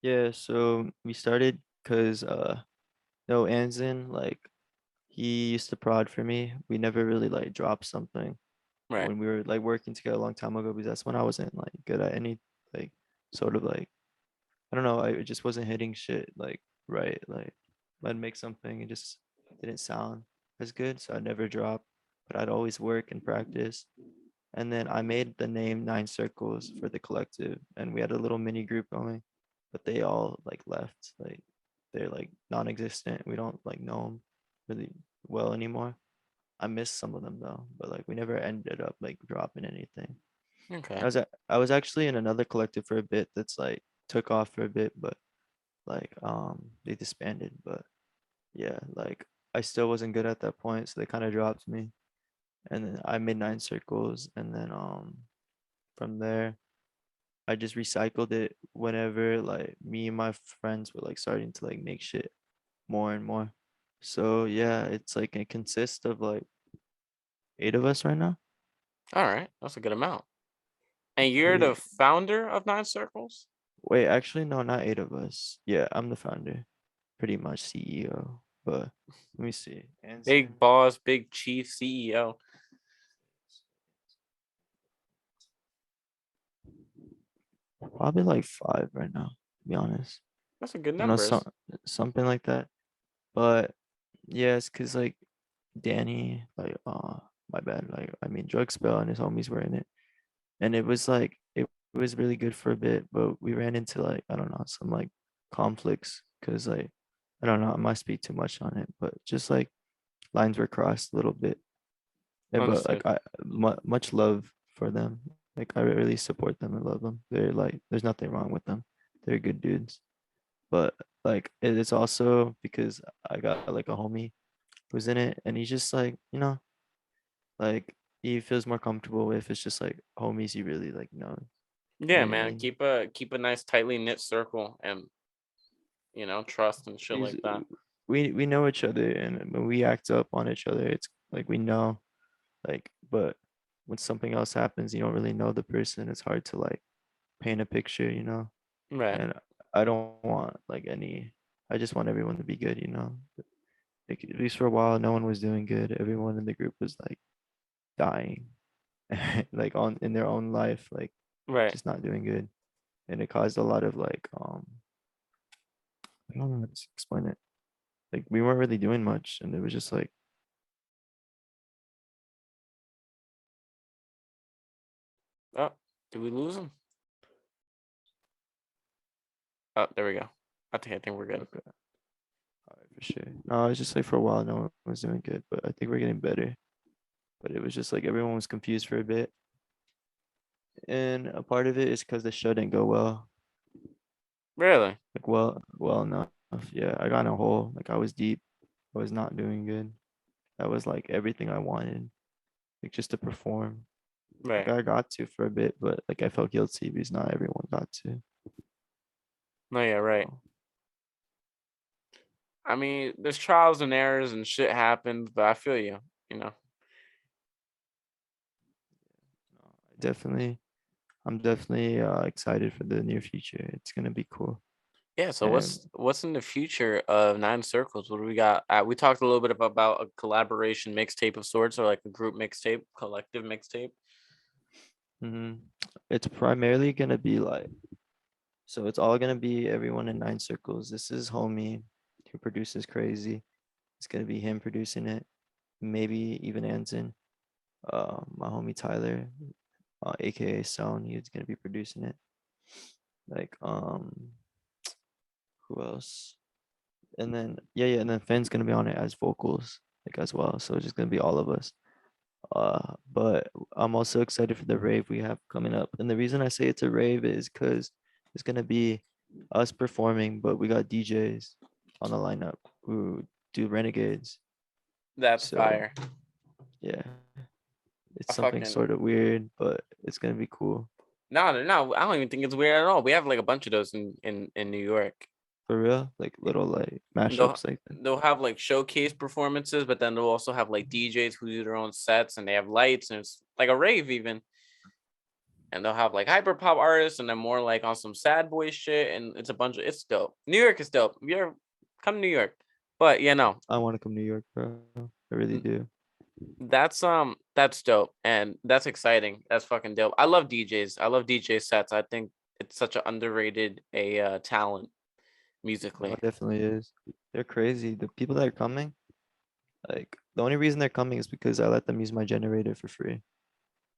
Yeah, so we started because no Anzin, like he used to prod for me. We never really like dropped something Right. when we were like working together a long time ago because that's when I wasn't like good at like sort of like I don't know, I just wasn't hitting shit like right. Like I'd make something and just didn't sound as good, so I'd never drop. But I'd always work and practice. And then I made the name Nine Circles for the collective, and we had a little mini group going, but they all like left. Like they're like non-existent. We don't like know them really well anymore. I miss some of them though, but like we never ended up like dropping anything. Okay. I was actually in another collective for a bit that's like took off for a bit, but like they disbanded. But yeah, like I still wasn't good at that point, so they kind of dropped me. And then I made Nine Circles, and then from there I just recycled it whenever like me and my friends were like starting to like make shit more and more. So yeah, it's like it consists of like 8 of us right now. All right. That's a good amount. And you're Yeah. the founder of Nine Circles? Wait, actually no, not 8 of us. Yeah, I'm the founder, pretty much CEO. But let me see. Big Anson, boss, big chief, CEO. probably like 5 right now, to be honest. That's a good I don't know, numbers. something like that. But yeah, it's cause like Danny, like my bad. Like I mean Drug Spell and his homies were in it. And it was like it was really good for a bit, but we ran into like, I don't know, some like conflicts because like I don't know, I might speak too much on it, but just like lines were crossed a little bit. Yeah, but like Understood. much love for them. Like I really support them and love them. They're like there's nothing wrong with them. They're good dudes. But like it's also because I got like a homie who's in it, and he's just like, like he feels more comfortable if it's just like homies he really like know. You Yeah, know what I man. mean? Keep a nice tightly knit circle and trust and shit Because like that. we know each other, and when we act up on each other, it's like we know, like, but when something else happens, you don't really know the person. It's hard to like paint a picture. Right. And I don't want like any. I just want everyone to be good. Like, at least for a while, no one was doing good. Everyone in the group was like dying, like on in their own life, like Right. just not doing good, and it caused a lot of like I don't know how to explain it. Like we weren't really doing much, and it was just like Oh, did we lose him? Oh, there we go. I think we're good. okay, all right, for sure. No, it's just like for a while, no one was doing good, but I think we're getting better. But it was just like everyone was confused for a bit, and a part of it is because the show didn't go well, Really? like well enough. Yeah, I got in a hole. Like I was deep. I was not doing good. That was like everything I wanted, like just to perform. Like Right. I got to for a bit, but like I felt guilty because not everyone got to. No, yeah, right. So, I mean, there's trials and errors and shit happens, but I feel you, you know. no, I'm definitely excited for the near future. It's gonna be cool. Yeah, so And what's in the future of Nine Circles? What do we got? We talked a little bit about a collaboration mixtape of sorts, or like a group mixtape, collective mixtape. mhm, it's primarily gonna be like, so it's all gonna be everyone in Nine Circles. This is homie who produces crazy. It's gonna be him producing it. Maybe even Anson, my homie Tyler, aka Stone, he's gonna be producing it. Like who else? And then yeah, and then Finn's gonna be on it as vocals, like as well. So it's just gonna be all of us. But I'm also excited for the rave we have coming up. And the reason I say it's a rave is because it's gonna be us performing, but we got DJs on the lineup who do Renegades. That's So fire. yeah, I it's something fucking sort of weird, but it's gonna be cool. no. I don't even think it's weird at all. We have like a bunch of those in New York. For real, like little like They'll mashups like that. they'll have like showcase performances, but then they'll also have like DJs who do their own sets, and they have lights, and it's like a rave even. And they'll have like hyper pop artists, and then more like on some sad boy shit, and it's dope. New York is dope. If you're come to New York, but yeah, no, I want to come to New York, bro. I really do. that's dope, and that's exciting. That's fucking dope. I love DJs. I love DJ sets. I think it's such an underrated talent musically. It definitely is. They're crazy. The people that are coming, like the only reason they're coming is because I let them use my generator for free.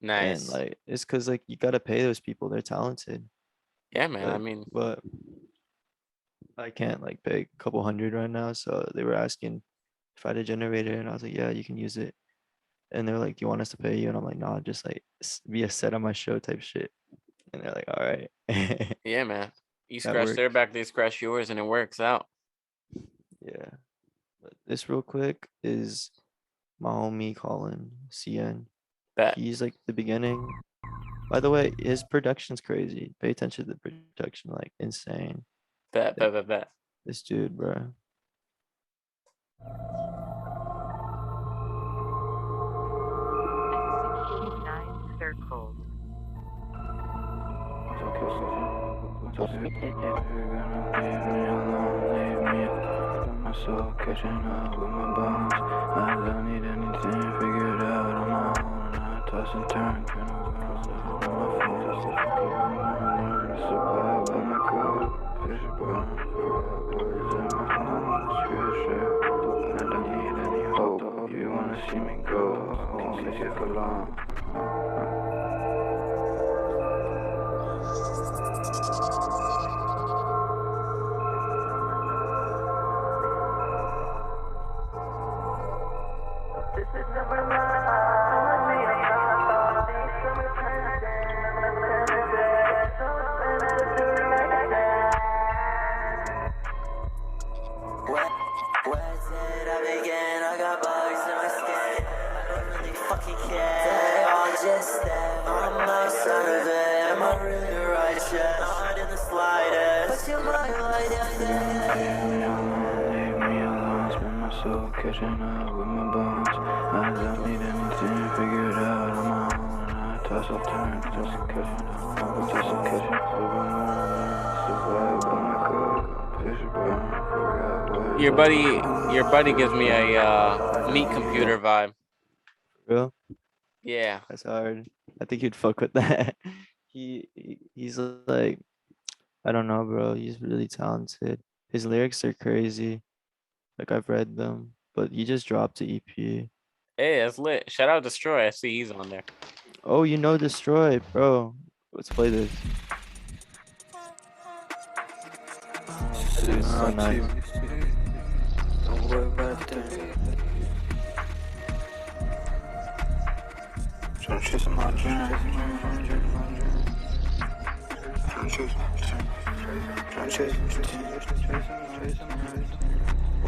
And Nice. like it's because like you gotta pay those people. They're talented. Yeah, man. I Like, mean, but I can't like pay a couple hundred right now. So they were asking if I had a generator, and I was like, yeah, you can use it. And they're like, do you want us to pay you? And I'm like, nah, just like be a set on my show type shit. And they're like, all right. yeah, man. You That scratch their works. back, they scratch yours, and it works out. Yeah. But this real quick is my homie Colin CN. Bet, He's like the beginning. By the way, his production's crazy. Pay attention to the production, like insane. bet, bet, bet, bet. This dude, bro. Execute 9 circles. Myself catching up with my bones. I don't need anything figured out on my own. I toss and turn, kind of on my phone. I'm survived by my code. Fish burn, words in my home. Sure. I don't need any hope. You wanna see me go? Can't leave it for long. Where did I begin? I got bugs in my skin. I don't really fucking care. They all just there. I'm outside of it. Am I really righteous? Not in the slightest. But you might like that. Leave me alone, spend my soul catching up with my bones. I don't need anything figured out on my own. I toss and turn, just catching up, just catching up with my moon. Survive by my code, fish burn, forgot what Your buddy gives me a meat computer vibe. Bro, Yeah. that's hard. I think you'd fuck with that. He's like, I don't know, bro. He's really talented. His lyrics are crazy. Like I've read them, but he just dropped the EP. Hey, that's lit. Shout out Destroy. I see he's on there. Oh, you know Destroy, bro. Let's play this. This is so nice. Don't worry about that. Trying to chase my dream. Trying to chase my dream. Trying to chase my dream.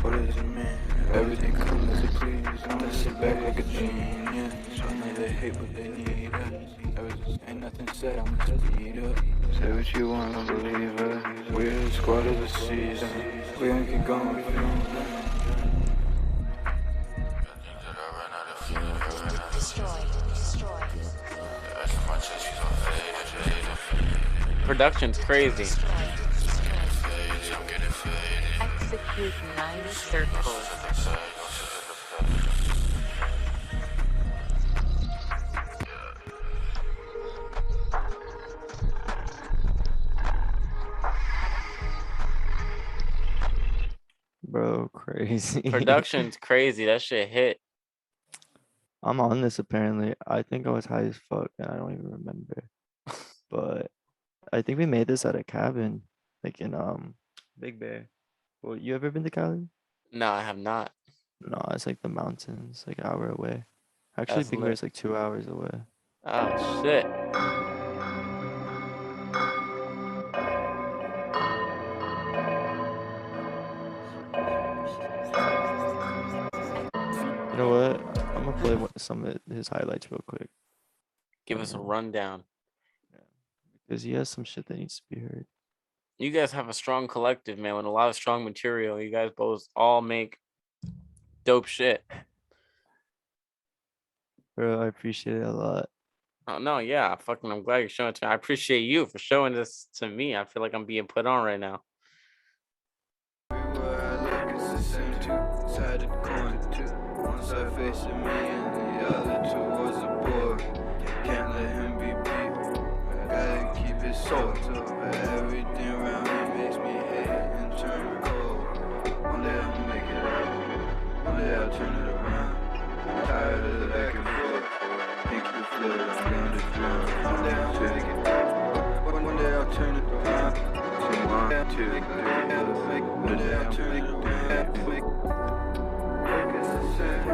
What does it mean? Everything comes as it please. I sit back like a genius. Show me they hate what they need. Ain't nothing said, I'm just beat up. Say what you want, I believe it. We're the squad of the season. We gonna keep going if you don't think. Production's crazy. Execute 9 circles. Bro, crazy. Production's crazy. That shit hit. I'm on this apparently. I think I was high as fuck and I don't even remember. But I think we made this at a cabin, like in Big Bear. Well, you ever been to Cali? No, I have not. No, it's like the mountains, like an hour away. Actually, That's Big Bear lit. is like 2 hours away. Oh shit. You know what? I'm gonna play some of his highlights real quick Give us a rundown. because he has some shit that needs to be heard. You guys have a strong collective, man, with a lot of strong material. You guys both all make dope shit. Bro, I appreciate it a lot. Oh no, yeah, I'm glad you're showing it to me. I appreciate you for showing this to me. I feel like I'm being put on right now. Everywhere I look, it's the same two sides of the coin. One side facing me and the other towards the board. Can't let him be beat. I gotta keep it sold.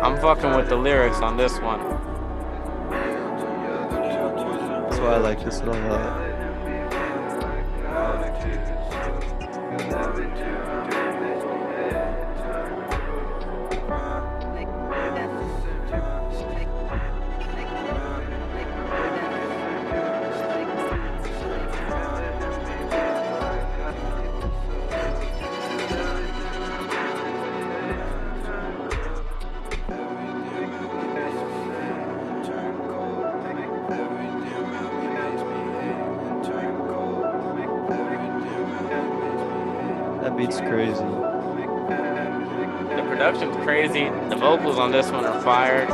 I'm fucking with the lyrics on this one. That's why I like this one a lot. That beat's crazy. The production's crazy. The vocals on this one are fire.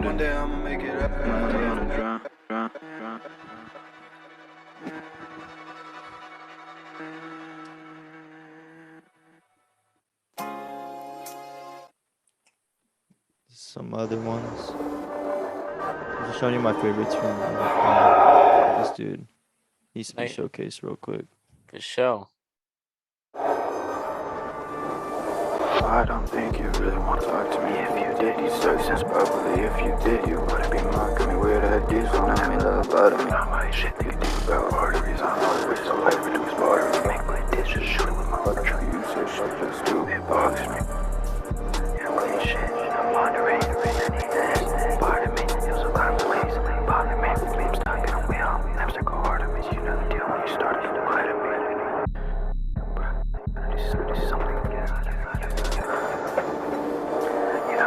One day I'ma make it up. Some other ones. I'm just showing you my favorites from this dude. Needs to be Nice. showcased real quick. For sure. I don't think you really want to talk to me. If you did, you search since probably. If you did, you wouldn't be mocking me. Weird ideas when I'm in love out of me. I might shit you think about arteries. I'm arteries, so I reduce arteries. Make my ditch, just shoot it with my butter. Try you say shit, just do it, box me. Yeah, I'm clean shit, I'm pondering. I need that. Pardon me, it was a lot of place. Bother me, I'm stuck in a wheel. I'm stuck on hard of me. You know the deal when you started to lie to me. Do something.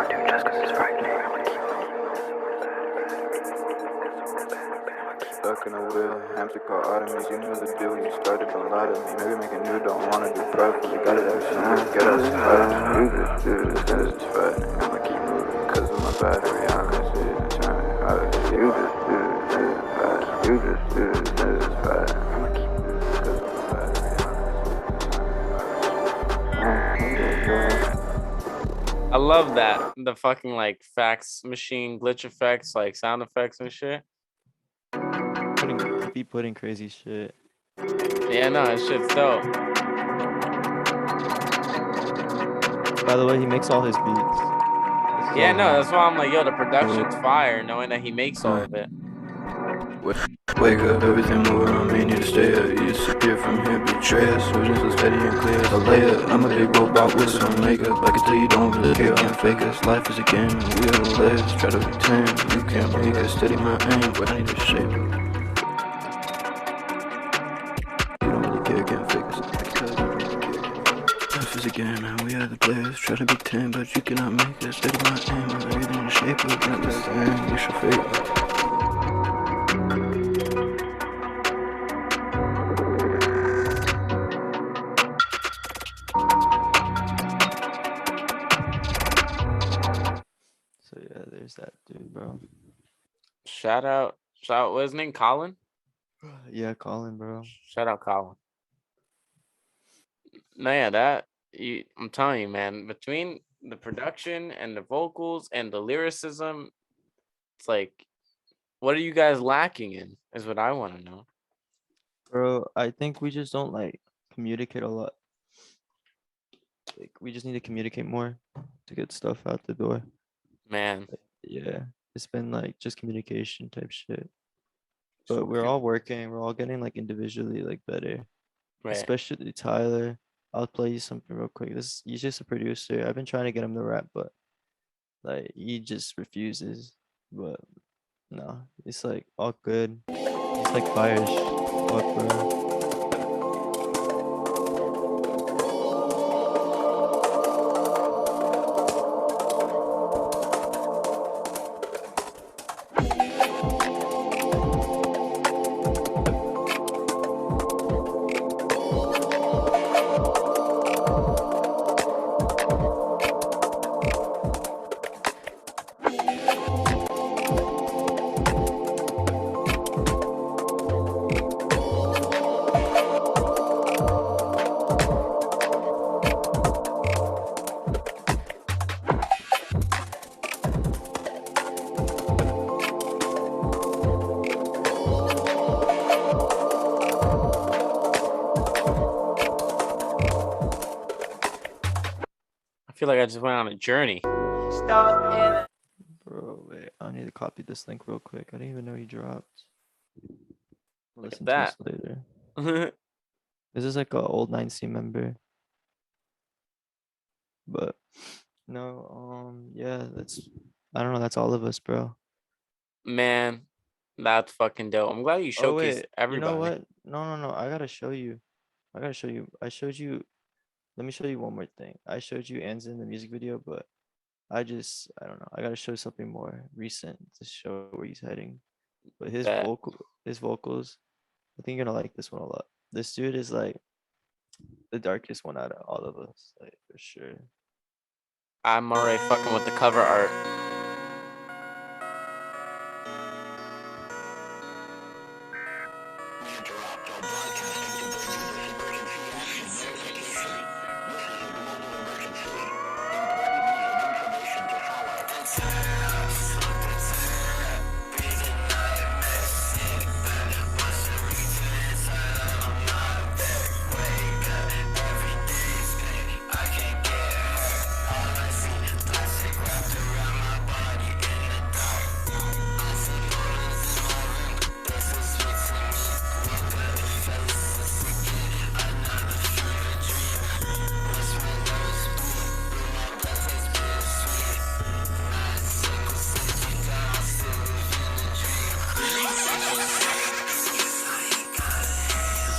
Dude, just cause it's frightening, I'ma keep stuck in a wheel, hamster called Artemis. You know the deal, you started to lie to me. Maybe make a new, don't wanna do profit. You got it out soon, get outside. Do this, cause it's frightening. I'ma keep moving, cause of my battery. Honestly, it's shining hard. Do this, cause it's frightening. Do this, cause it's frightening. I'ma keep moving, cause of my battery. I love that. The fucking like fax machine glitch effects, like sound effects and shit. Putting crazy shit. Yeah, no, that shit's dope. By the way, he makes all his beats. Yeah, no, that's why I'm like, yo, the production's fire, knowing that he makes all of it. Wake up, everything move around me, need to stay up. You disappear from here, betray us. Vision so steady and clear as a layer. I'm a big robot with some makeup. I can tell you don't really care, can't fake us. Life is a game, and we are the players. Try to be tame, you can't make us. Steady my aim, but I need to shape it. You don't really care, can't fake us. I can tell you don't really care. Life is a game, and we are the players. Try to be tame, but you cannot make us. Steady my aim, and everything is shape it. Not the same, you should fake it. So yeah, there's that dude, bro. Shout out, what's his name? Colin? Yeah, Colin, bro. Shout out, Colin. No, yeah, I'm telling you, man, between the production and the vocals and the lyricism, it's like, what are you guys lacking in? Is what I want to know. Bro, I think we just don't like communicate a lot. Like we just need to communicate more to get stuff out the door. Man, Yeah, it's been like just communication type shit. But we're all working. We're all getting like individually like better. right. Especially Tyler. I'll play you something real quick. He's just a producer. I've been trying to get him to rap, but like he just refuses. But no, it's like all good. He's like fire as fuck, bro. feel like I just went on a journey. Bro, wait, I need to copy this link real quick. I didn't even know he dropped. I'll Look at listen to this that. later. This is like an old 9C member. But no, yeah, I don't know, that's all of us, bro. Man, that's fucking dope. I'm glad you Oh showcased wait, you know everybody. what? No, I gotta show you. I showed you. Let me show you one more thing. I showed you Anza in the music video, but I don't know. I gotta show something more recent to show where he's heading. But That his vocals, I think you're gonna like this one a lot. This dude is like the darkest one out of all of us, like for sure. I'm already fucking with the cover art.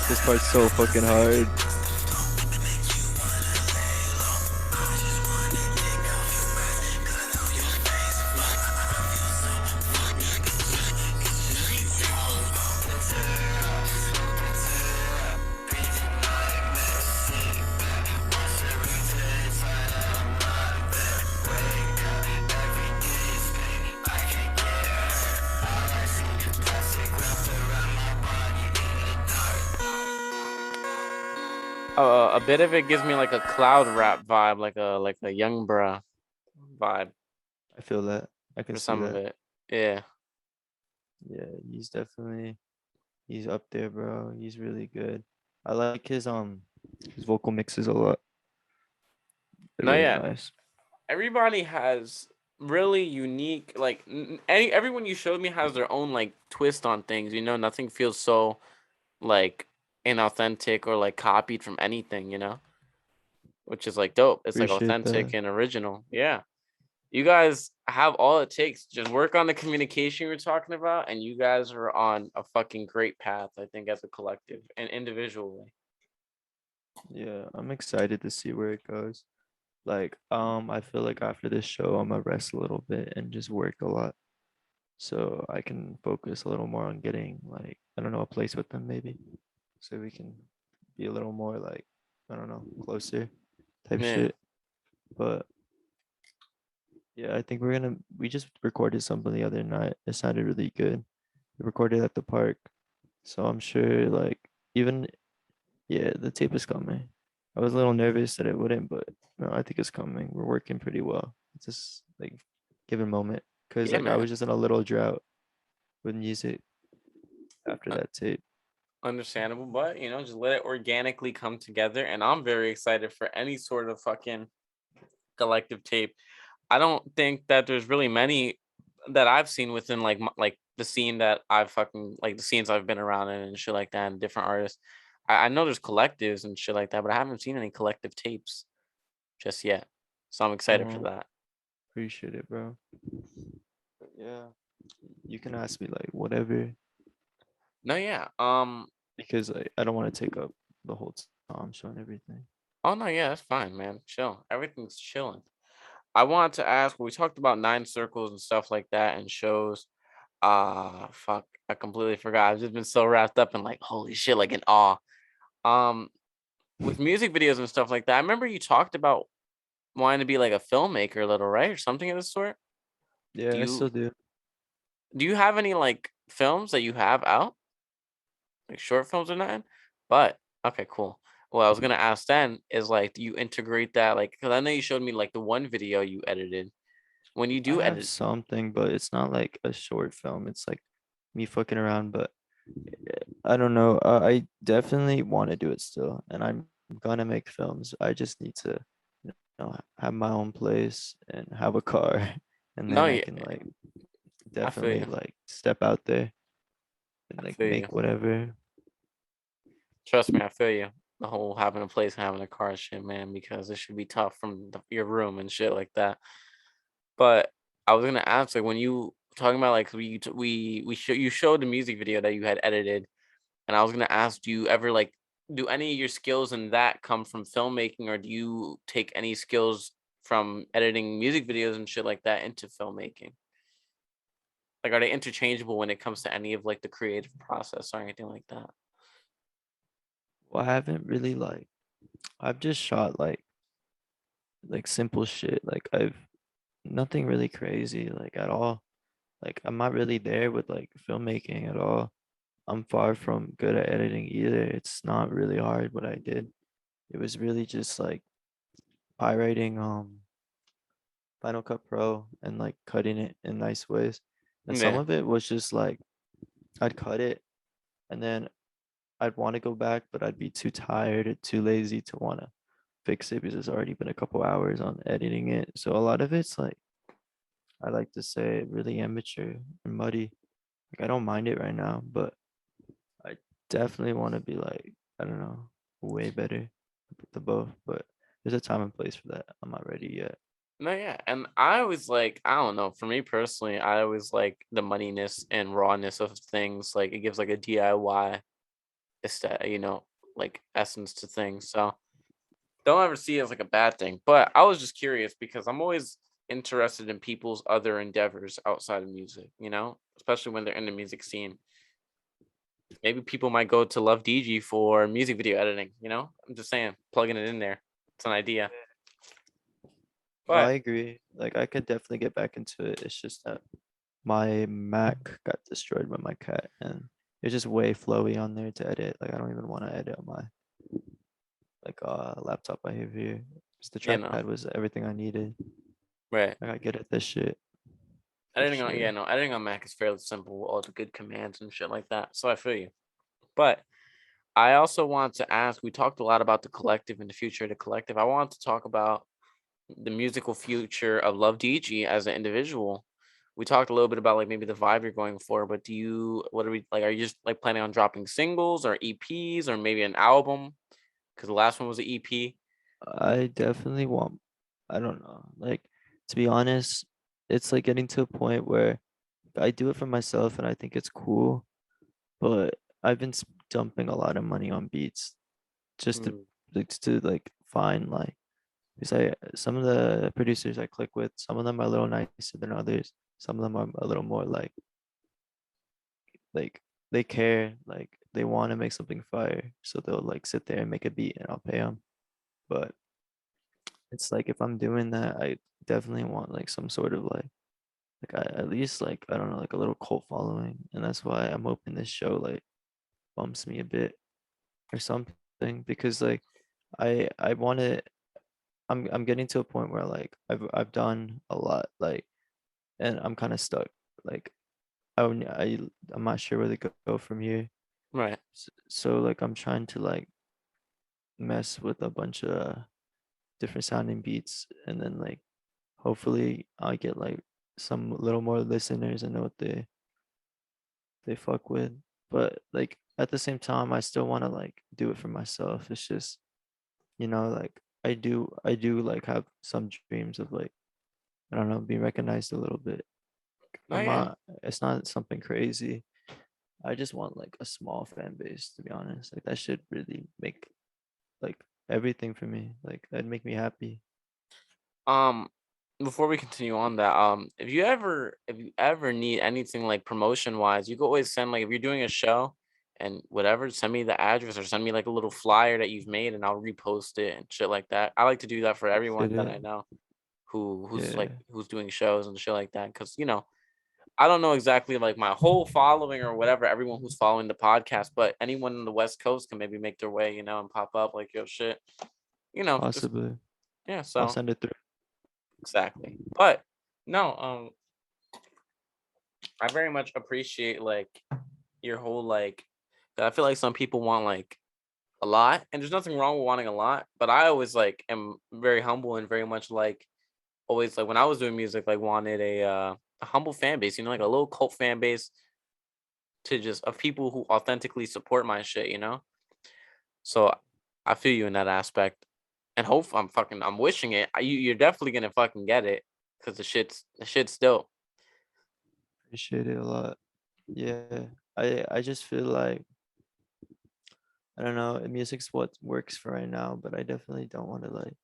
This part's so fucking hard. A bit of it gives me like a cloud rap vibe, like a young bruh vibe I feel that. I can for see some of that. it. Yeah. Yeah, he's up there, bro. He's really good. I like his vocal mixes a lot. They're No, really yeah. nice. Everybody has really unique like everyone you showed me has their own like twist on things. You know, nothing feels so like inauthentic or like copied from anything. You know, which is like dope. It's like Appreciate authentic that. and original. Yeah. You guys have all it takes. Just work on the communication we're talking about, and you guys are on a fucking great path, I think, as a collective and individually. Yeah, I'm excited to see where it goes. Like, I feel like after this show, I'm gonna rest a little bit and just work a lot, so I can focus a little more on getting like, I don't know, a place with them maybe, so we can be a little more like, I don't know, closer type Yeah. shit. But yeah, I think we just recorded something the other night. It sounded really good. We recorded at the park. So I'm sure like even yeah, the tape is coming. I was a little nervous that it wouldn't, but no, I think it's coming. We're working pretty well. It's just like given moment. Cause Yeah, like I was man. just in a little drought with music after Uh, that tape. Understandable, but you know, just let it organically come together. And I'm very excited for any sort of fucking collective tape. I don't think that there's really many that I've seen within like like the scene that I've fucking like the scenes I've been around in and shit like that and different artists. I know there's collectives and shit like that, but I haven't seen any collective tapes just yet. So I'm excited for Oh, that. appreciate it, bro. But yeah, you can ask me like whatever No, yeah. because I don't want to take up the whole time showing everything. Oh no, yeah, that's fine, man. Chill. Everything's chilling. I wanted to ask. We talked about nine circles and stuff like that and shows. Fuck. I completely forgot. I've just been so wrapped up in like holy shit, like in awe. Um, with music videos and stuff like that. I remember you talked about wanting to be like a filmmaker, a little, right, or something of the sort. Do Yeah, I you still do. do you have any like films that you have out, like short films or nothing? But okay, cool. Well, I was gonna ask then is like, do you integrate that like? Because I know you showed me like the one video you edited. When you I do have edit, something, but it's not like a short film. It's like me fucking around, but I don't know. I definitely want to do it still, and I'm gonna make films. I just need to have my own place and have a car, and No, then I yeah, can like I feel definitely you. like step out there and I like feel you. make whatever. Trust me, I feel you. The whole having a place and having a car and shit, man, because it should be tough from your room and shit like that. But I was gonna ask, like, when you talking about like you showed the music video that you had edited, and I was gonna ask, do you ever like do any of your skills in that come from filmmaking, or do you take any skills from editing music videos and shit like that into filmmaking? Like, are they interchangeable when it comes to any of like the creative process or anything like that? Well, I haven't really like I've just shot like simple shit. Like I've nothing really crazy like at all. Like I'm not really there with like filmmaking at all. I'm far from good at editing either. It's not really hard what I did. It was really just like pirating Final Cut Pro and like cutting it in nice ways. And some Yeah. of it was just like I'd cut it and then I'd want to go back, but I'd be too tired or too lazy to want to fix it because it's already been a couple hours on editing it. So a lot of it's like I like to say really amateur and muddy. Like I don't mind it right now, but I definitely want to be like, I don't know, way better with the both. But there's a time and place for that. I'm not ready yet. No, yeah. And I always like, I don't know, for me personally, I always like the muddiness and rawness of things. Like it gives like a DIY aesthetic, like essence to things. So don't ever see it as like a bad thing. But I was just curious because I'm always interested in people's other endeavors outside of music, especially when they're in the music scene. Maybe people might go to Luvdigi. For music video editing. I'm just saying, plugging it in there. It's an idea. No, I But agree. Like I could definitely get back into it. It's just that my Mac got destroyed by my cat and it's just way flowy on there to edit. Like I don't even want to edit on my like laptop I have here. Just the you know, trackpad was everything I needed. right. I got good at this shit for Editing on, yeah, sure. no, editing on Mac is fairly simple with all the good commands and shit like that. So I feel you. But I also want to ask, we talked a lot about the collective and the future of the collective. I want to talk about the musical future of Love DG as an individual. We talked a little bit about like maybe the vibe you're going for, but what are we like? Are you just like planning on dropping singles or EPs or maybe an album? Because the last one was an EP. I definitely want, I don't know. Like to be honest, it's like getting to a point where I do it for myself and I think it's cool, but I've been dumping a lot of money on beats just to Mm, like find like because I some of the producers I click with, some of them are a little nicer than others. Some of them are a little more like they care, like they want to make something fire, so they'll like sit there and make a beat and I'll pay them. But it's like if I'm doing that, I definitely want like some sort of like at least like I don't know like a little cult following, and that's why I'm hoping this show like bumps me a bit or something because like I want to. I'm getting to a point where like I've done a lot like and I'm kind of stuck. Like I'm not sure where to go from here. right. So like I'm trying to like mess with a bunch of different sounding beats and then like hopefully I get like some little more listeners and know what they fuck with. But like at the same time I still want to like do it for myself. It's just like I do like have some dreams of like I don't know being recognized a little bit. No, I'm yeah. not it's not something crazy. I just want like a small fan base to be honest. Like that should really make like everything for me. Like that'd make me happy. Um, Before we continue on that, if you ever need anything like promotion wise, you can always send like if you're doing a show and whatever, send me the address or send me like a little flyer that you've made and I'll repost it and shit like that. I like to do that for Fit everyone that it. I know who's like Yeah. who's doing shows and shit like that. Cause I don't know exactly like my whole following or whatever, everyone who's following the podcast, but anyone in the West Coast can maybe make their way, and pop up like yo shit. Just Possibly. yeah, I'll so send it through. exactly. But no, I very much appreciate like your whole like I feel like some people want like a lot, and there's nothing wrong with wanting a lot, but I always like am very humble and very much like always like when I was doing music, like wanted a humble fan base, like a little cult fan base to just of people who authentically support my shit, So I feel you in that aspect, and hope I'm wishing it. You're definitely gonna fucking get it because the shit's dope. Appreciate it a lot. Yeah. I just feel like I don't know, music's what works for right now, but I definitely don't want to like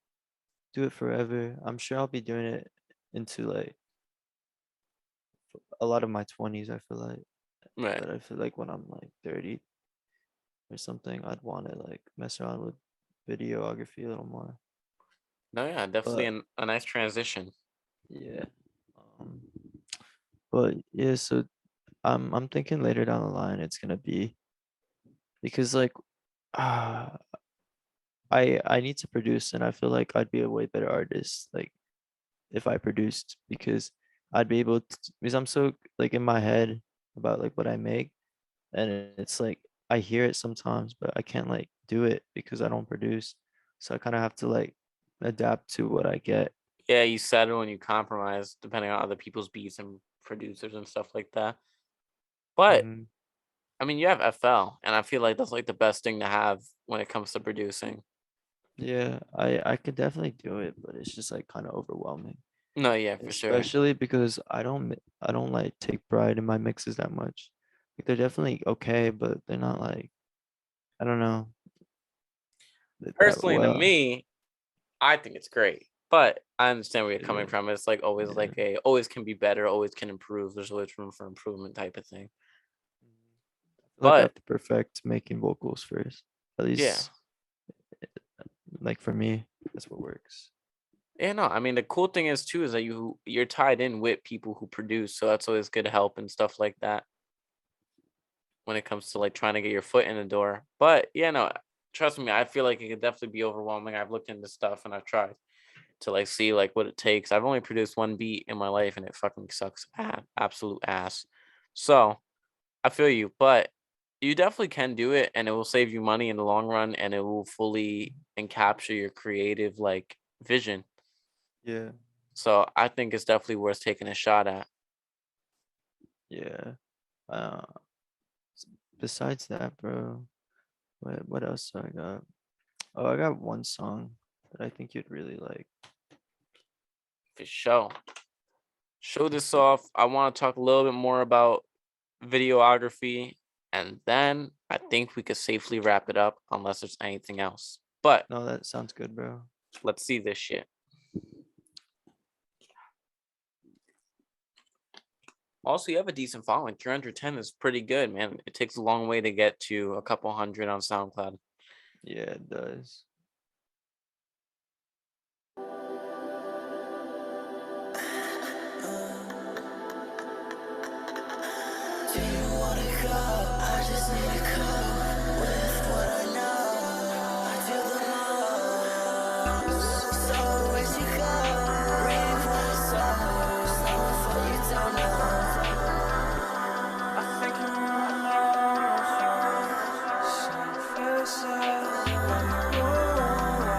do it forever. I'm sure I'll be doing it into like a lot of my 20s, I feel like. Right. But I feel like when I'm like 30 or something, I'd want to like mess around with videography a little more. No, yeah, definitely But a nice transition. yeah. Um, but yeah, so I'm thinking later down the line it's gonna be because like uh, I need to produce and I feel like I'd be a way better artist like if I produced because I'd be able to because I'm so like in my head about like what I make and it's like I hear it sometimes but I can't like do it because I don't produce. So I kind of have to like adapt to what I get. Yeah, you settle and you compromise depending on other people's beats and producers and stuff like that. But Hmm. I mean, you have FL, and I feel like that's like the best thing to have when it comes to producing. Yeah, I could definitely do it, but it's just like kind of overwhelming. No, yeah, for sure. Especially because I don't like take pride in my mixes that much. Like they're definitely okay, but they're not like I don't know that Personally, to well. me, I think it's great, but I understand where you're coming Yeah, from. It's like always yeah. like a always can be better, always can improve. There's always room for improvement type of thing. I feel like I But have to perfect making vocals first. At yeah, least like for me, that's what works. yeah, no. I mean, the cool thing is too is that you're tied in with people who produce, so that's always good help and stuff like that when it comes to like trying to get your foot in the door. But yeah, no, trust me, I feel like it could definitely be overwhelming. I've looked into stuff and I've tried to like see like what it takes. I've only produced one beat in my life and it fucking sucks absolute ass. So I feel you, but you definitely can do it and it will save you money in the long run and it will fully encapture your creative like vision. Yeah, So I think it's definitely worth taking a shot at. yeah. Uh, Besides that, bro, what else do I got? Oh, I got one song that I think you'd really like. For sure. Show this off. I want to talk a little bit more about videography and then I think we could safely wrap it up unless there's anything else. But No, that sounds good, bro. let's see this shit. Also, you have a decent following. 310 is pretty good, man. It takes a long way to get to a couple hundred on SoundCloud. Yeah, it does. Do you wanna go? I just need a cup with what I know. I do the most. So where'd you go? Read what I saw. Someone for you don't know. I think you wanna know. Some faces, like you.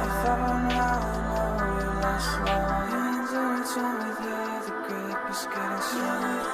If I don't know, I know you last long. Hands in between with you, the grip is getting stronger.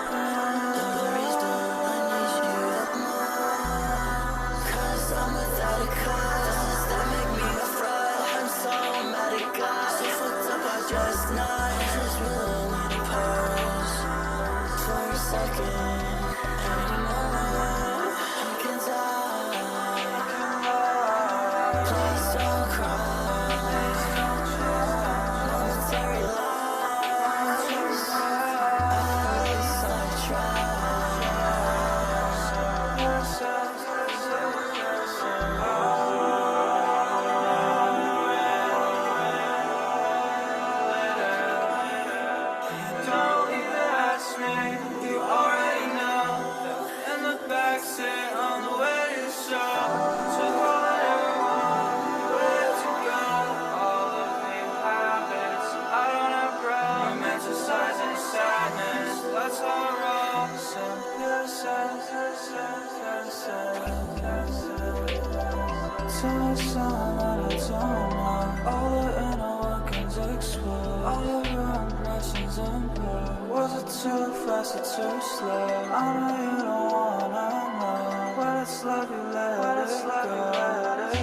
time that I don't know. All the inner workings explode. All around blessings and blood. Was it too fast or too slow? I know you don't wanna know. When it's love, you let it go.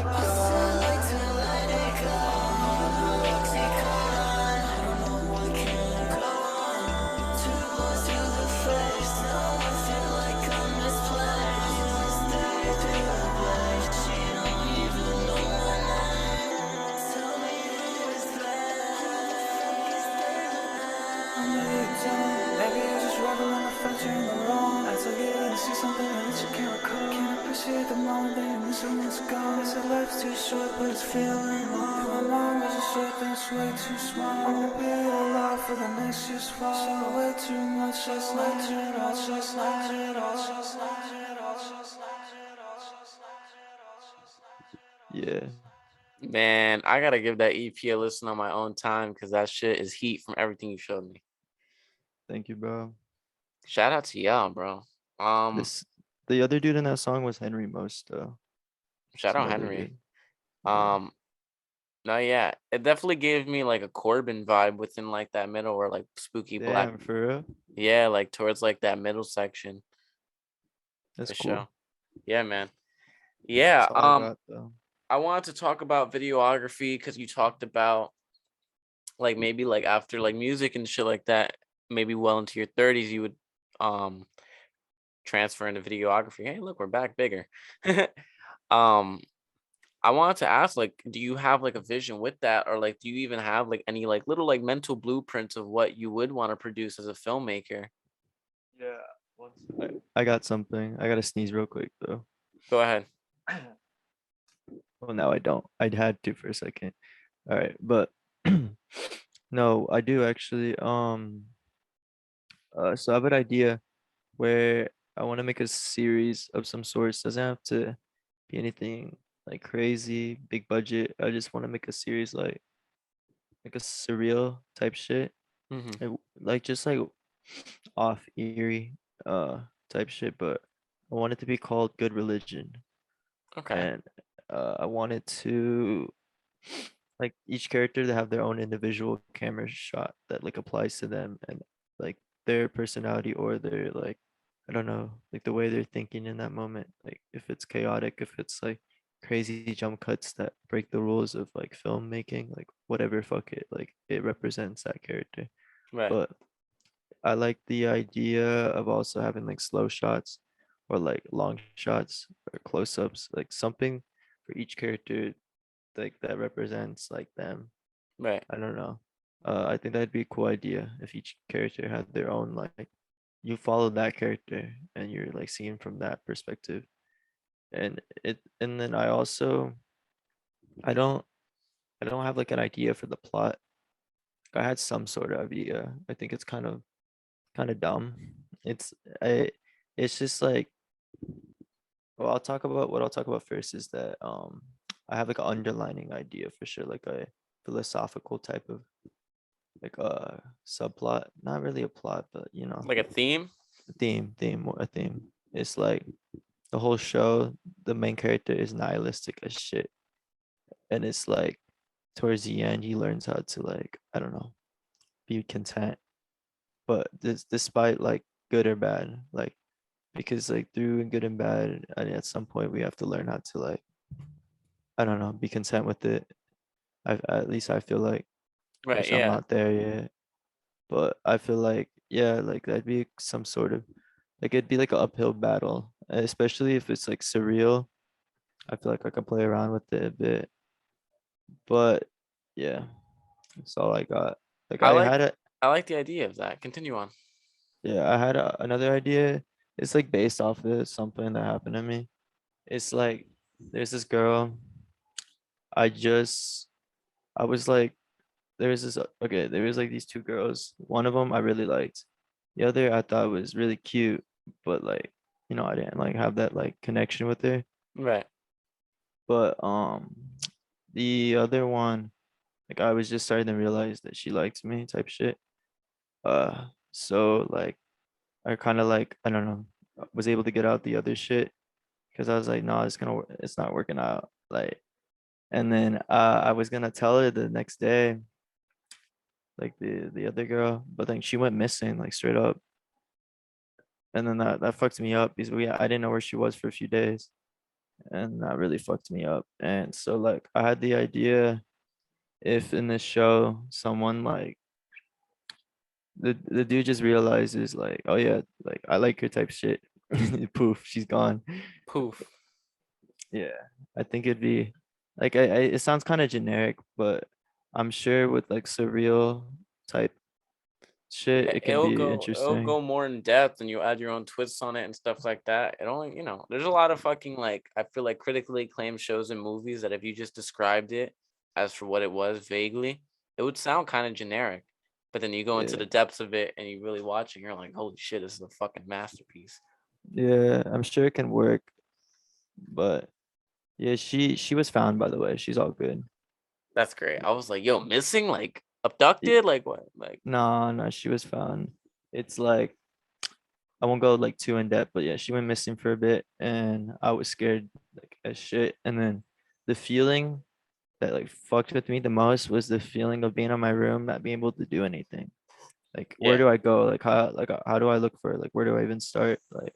I still like to let it go. No oxycodone. I don't know what can go on. Too close to the face. Now I feel like I'm misplaced. You must stay through the blaze. She don't even know my name. Tell me who is I know you don't. Maybe you're just reveling the fact you're in the wrong. I took it and see something that you can't recall. Can't appreciate the moment that you miss when it's gone. They said life's too short, but it's feeling long. My mom was a short thing's way too small. I won't be alive for the next year's fall. So way too much, just let it all, just let it all, just let it all, just let it all, just let it all, just let it all. Yeah. Man, I gotta give that EP a listen on my own time because that shit is heat from everything you showed me. Thank you, bro. Shout out to y'all, bro. The other dude in that song was Henry Most, though. Shout It's out another Henry. dude. Yeah. No, yeah, it definitely gave me like a Corbin vibe within like that middle or like spooky black. Damn, for real? Yeah, like towards like that middle section That's for cool. sure. Yeah, man. Yeah. That's all I got, though. I wanted to talk about videography because you talked about like maybe like after like music and shit like that, maybe well into your 30s, you would um transfer into videography. Hey, look, we're back bigger. um I wanted to ask, like, do you have like a vision with that, or like do you even have like any like little like mental blueprints of what you would want to produce as a filmmaker? Yeah. I got something. I got to sneeze real quick, though. Go ahead. Well, now I don't. I'd had to for a second. All right, but no, I do actually. So I have an idea where I want to make a series of some sorts. Doesn't have to be anything like crazy, big budget. I just want to make a series like a surreal type shit, Mm-hmm. like just like off eerie type shit. But I want it to be called Good Religion, Okay. and I wanted to like each character to have their own individual camera shot that like applies to them and like their personality or their like I don't know like the way they're thinking in that moment, like if it's chaotic, if it's like crazy jump cuts that break the rules of like filmmaking, like whatever, fuck it, like it represents that character. Right. But I like the idea of also having like slow shots or like long shots or close-ups, like something for each character like that represents like them. Right. I don't know. I think that'd be a cool idea if each character had their own like you follow that character and you're like seeing from that perspective. And then I don't I don't have like an idea for the plot. I had some sort of idea. I think it's kind of dumb. It's I it's just like well I'll talk about first is that I have like an underlining idea for sure, like a philosophical type of like a subplot, not really a plot, but you know, Like a theme. a theme. It's like the whole show, the main character is nihilistic as shit, and it's like towards the end he learns how to like I don't know be content, but despite like good or bad, like because like through good and bad, and at some point we have to learn how to like I don't know be content with it. At least I feel like, Right. which I'm Yeah. not there yet. But I feel like, yeah, like that'd be some sort of like it'd be like an uphill battle, especially if it's like surreal. I feel like I could play around with it a bit, but yeah, that's all I got. Like I I like had a I like the idea of that. Continue on. yeah, I had another idea. It's like based off of something that happened to me. It's like there's this girl. I just I was like there's this okay. There was like these two girls. One of them I really liked. The other I thought was really cute, but like you know I didn't like have that like connection with her. Right. But the other one, like I was just starting to realize that she likes me type shit. So like I kind of like I don't know was able to get out the other shit because I was like, no, it's not working out. Like, And then I was gonna tell her the next day, like the other girl, but then she went missing, like straight up. And then that fucked me up because I didn't know where she was for a few days, and that really fucked me up. And so like I had the idea, if in this show someone like the dude just realizes like, oh yeah, like I like her type shit. Poof, she's gone. Poof. Yeah, I think it'd be like I it sounds kind of generic, but I'm sure with like surreal type shit, it can be It'll interesting. go more in depth and you add your own twists on it and stuff like that. It only, there's a lot of fucking like I feel like critically acclaimed shows and movies that if you just described it as for what it was vaguely, it would sound kind of generic. But then you go into Yeah, the depths of it and you really watch it, and you're like, holy shit, this is a fucking masterpiece. yeah, I'm sure it can work, but yeah, she was found by the way. She's all good. That's great. I was like, yo, missing? Like Y- abducted? Like what? Like No, no, she was found. It's like I won't go like too in depth, but yeah, she went missing for a bit, and I was scared like as shit. And then the feeling that like fucked with me the most was the feeling of being in my room, not being able to do anything. Like, where yeah. do I go? How do I look for it? Like, where do I even start? Like,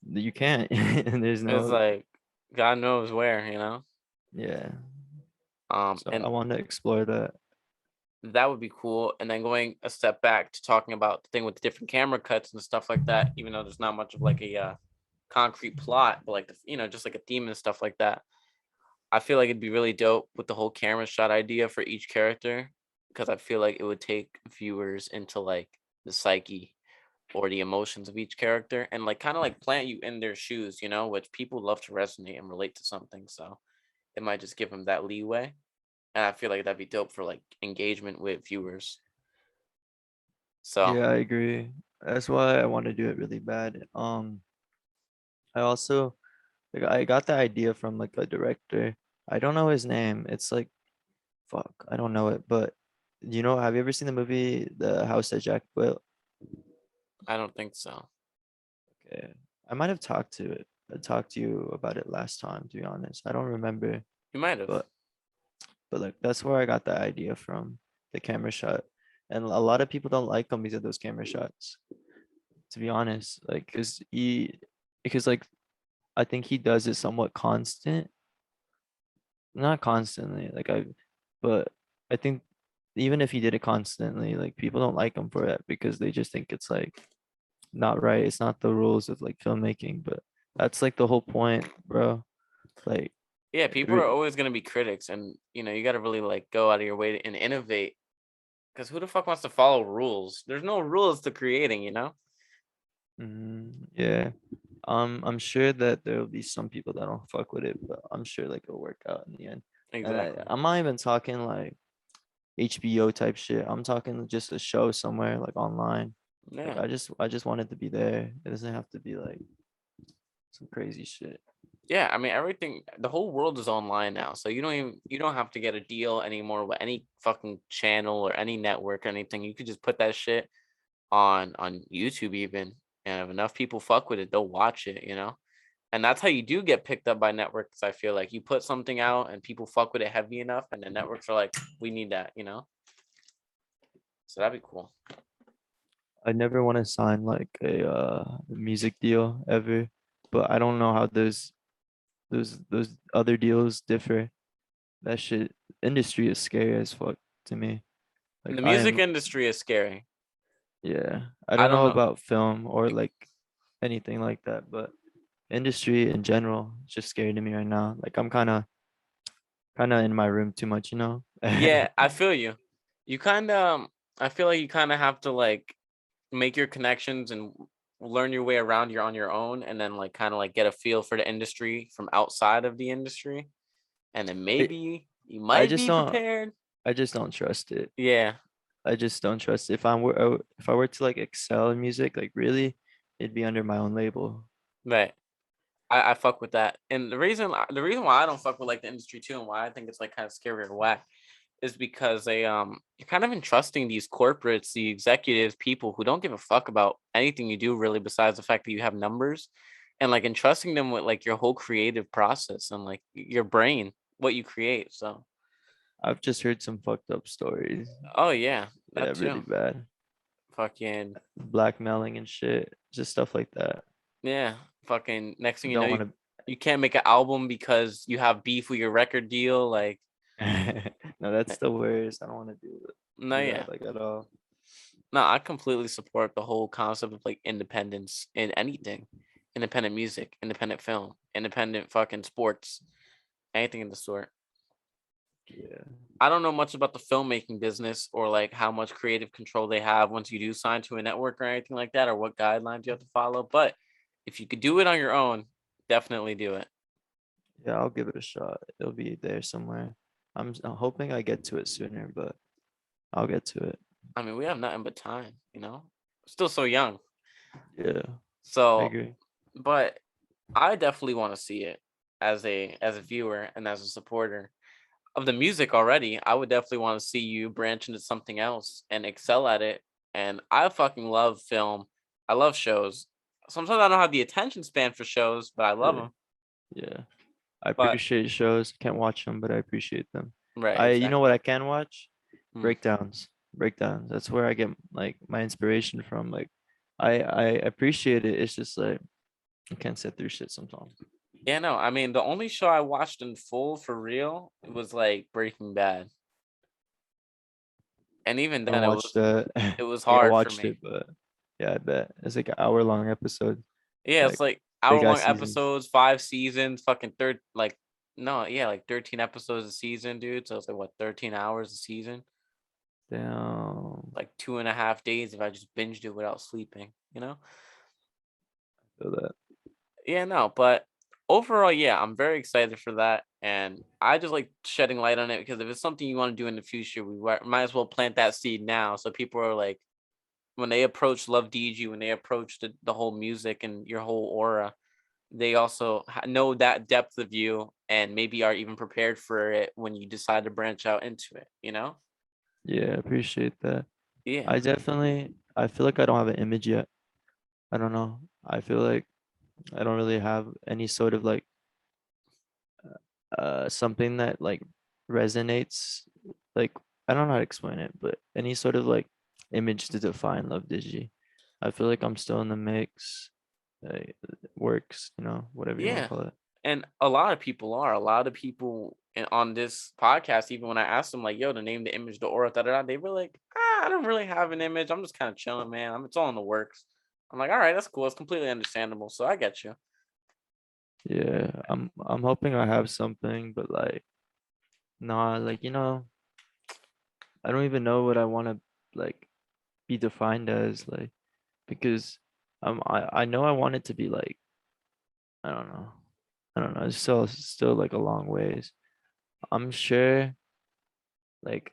you can't. And there's It's no, like God knows where, yeah. So I And want to explore that. that would be cool. And then going a step back to talking about the thing with the different camera cuts and stuff like that, even though there's not much of like a concrete plot, but like just like a theme and stuff like that. I feel like it'd be really dope with the whole camera shot idea for each character, because I feel like it would take viewers into like the psyche or the emotions of each character and like kind of like plant you in their shoes, which people love to resonate and relate to something. So it might just give them that leeway. And I feel like that'd be dope for like engagement with viewers. So Yeah, I agree. That's why I want to do it really bad. I also like I got the idea from like a director. I don't know his name. It's like fuck, I don't know it, but have you ever seen the movie The House that Jack Built? I don't think so. Okay. I might have talked to you about it last time, to be honest. I don't remember, You might have. but like that's where I got the idea from, the camera shot. And a lot of people don't like them because of those camera shots, to be honest. Like because like I think he does it somewhat constant. Not constantly, but I think even if he did it constantly, like people don't like him for it because they just think it's like not right. It's not the rules of like filmmaking, but that's like the whole point, bro. Like, Yeah, people are always gonna be critics, and you got to really like go out of your way and innovate. Because who the fuck wants to follow rules? There's no rules to creating. yeah. I'm sure that there will be some people that don't fuck with it, but I'm sure like it'll work out in the end. And Exactly. I'm not even talking like HBO type shit. I'm talking just a show somewhere like online. Like Yeah. I just want it to be there. It doesn't have to be like some crazy shit. Yeah, I mean everything. The whole world is online now, so you don't have to get a deal anymore with any fucking channel or any network or anything. You could just put that shit on YouTube even, and if enough people fuck with it, they'll watch it. And that's how you do get picked up by networks. I feel like you put something out and people fuck with it heavy enough, and the networks are like, we need that. So that'd be cool. I never want to sign like a music deal ever, but I don't know how those other deals differ. That shit industry is scary as fuck to me. Like The I music am industry is scary. yeah, I I don't don't know know. about film or like anything like that, but industry in general is just scary to me right now. Like I'm kind of in my room too much, you know? Yeah, I feel you. You kind of, I feel like you kind of have to like make your connections and learn your way around. You're on your own, and then like kind of like get a feel for the industry from outside of the industry, and then I, maybe you I might just be don't prepared. I just don't trust it. Yeah, I just don't trust it. If I were to like excel in music, like really, it'd be under my own label. right. I fuck with that, and the reason why I don't fuck with like the industry too, and why I think it's like kind of scary or whack, is because you're kind of entrusting these corporates, the executives, people who don't give a fuck about anything you do really, besides the fact that you have numbers, and like entrusting them with like your whole creative process and like your brain. what you create. So, I've just heard some fucked up stories. oh yeah, Yeah, that really too. bad. Fucking Blackmailing and shit. Just stuff like that. yeah. Fucking next thing you know, Don't want you can't make an album because you have beef with your record deal. Like, to. No, that's the worst. I don't want to no, do yeah. that like at all. No, I completely support the whole concept of like independence in anything. Independent music, independent film, independent fucking sports, anything in the sort. Yeah. I don't know much about the filmmaking business or like how much creative control they have once you do sign to a network or anything like that, or what guidelines you have to follow. But if you could do it on your own, definitely do it. Yeah, I'll give it a shot. It'll be there somewhere. I'm hoping I get to it sooner, but I'll get to it. I mean, we have nothing but time, you know? Still so young. Yeah, I So, agree. but I definitely want to see it as a viewer and as a supporter of the music already. I would definitely want to see you branch into something else and excel at it. And I fucking love film. I love shows. Sometimes I don't have the attention span for shows, but I love Yeah. them. Yeah. I But appreciate shows. Can't watch them, but I appreciate them. right, You know what exactly. I can watch? Hmm. Breakdowns. Breakdowns. That's where I get like my inspiration from. Like I appreciate it. It's just like I can't sit through shit sometimes. Yeah, no, I mean the only show I watched in full for real was like Breaking Bad. And even I then watched that. it was I hard for watched me. it, but yeah, I bet it's like an hour-long episode. Yeah, it's Like like big hour-long ass seasons. episodes, 5 seasons, fucking third like no, yeah, like 13 episodes a season, dude. So it's like what, 13 hours a season? Damn. Like 2.5 days if I just binged it without sleeping, you know? Feel that. Yeah, no, but overall, yeah, I'm very excited for that. And I just like shedding light on it because if it's something you want to do in the future, might as well plant that seed now. So people are like, when they approach Luvdigi, when they approach the whole music and your whole aura, they also know that depth of you and maybe are even prepared for it when you decide to branch out into it, you know? Yeah, I appreciate that. Yeah. I feel like I don't have an image yet. I don't know. I feel like I don't really have any sort of like something that like resonates. Like I don't know how to explain it, but any sort of like image to define Love Digi. I feel like I'm still in the mix. Works, whatever you want to Yeah. call it. And a lot of people are. A lot of people on this podcast, even when I asked them, like, yo, to name the image, the aura, da da da, they were like, I don't really have an image. I'm just kind of chilling, man. It's all in the works. I'm like, all right, that's cool. It's completely understandable. So I get you. Yeah, I'm hoping I have something, but like, nah, like I don't even know what I want to like be defined as, like, because I know I want it to be like, I don't know. I don't know. It's still like a long ways. I'm sure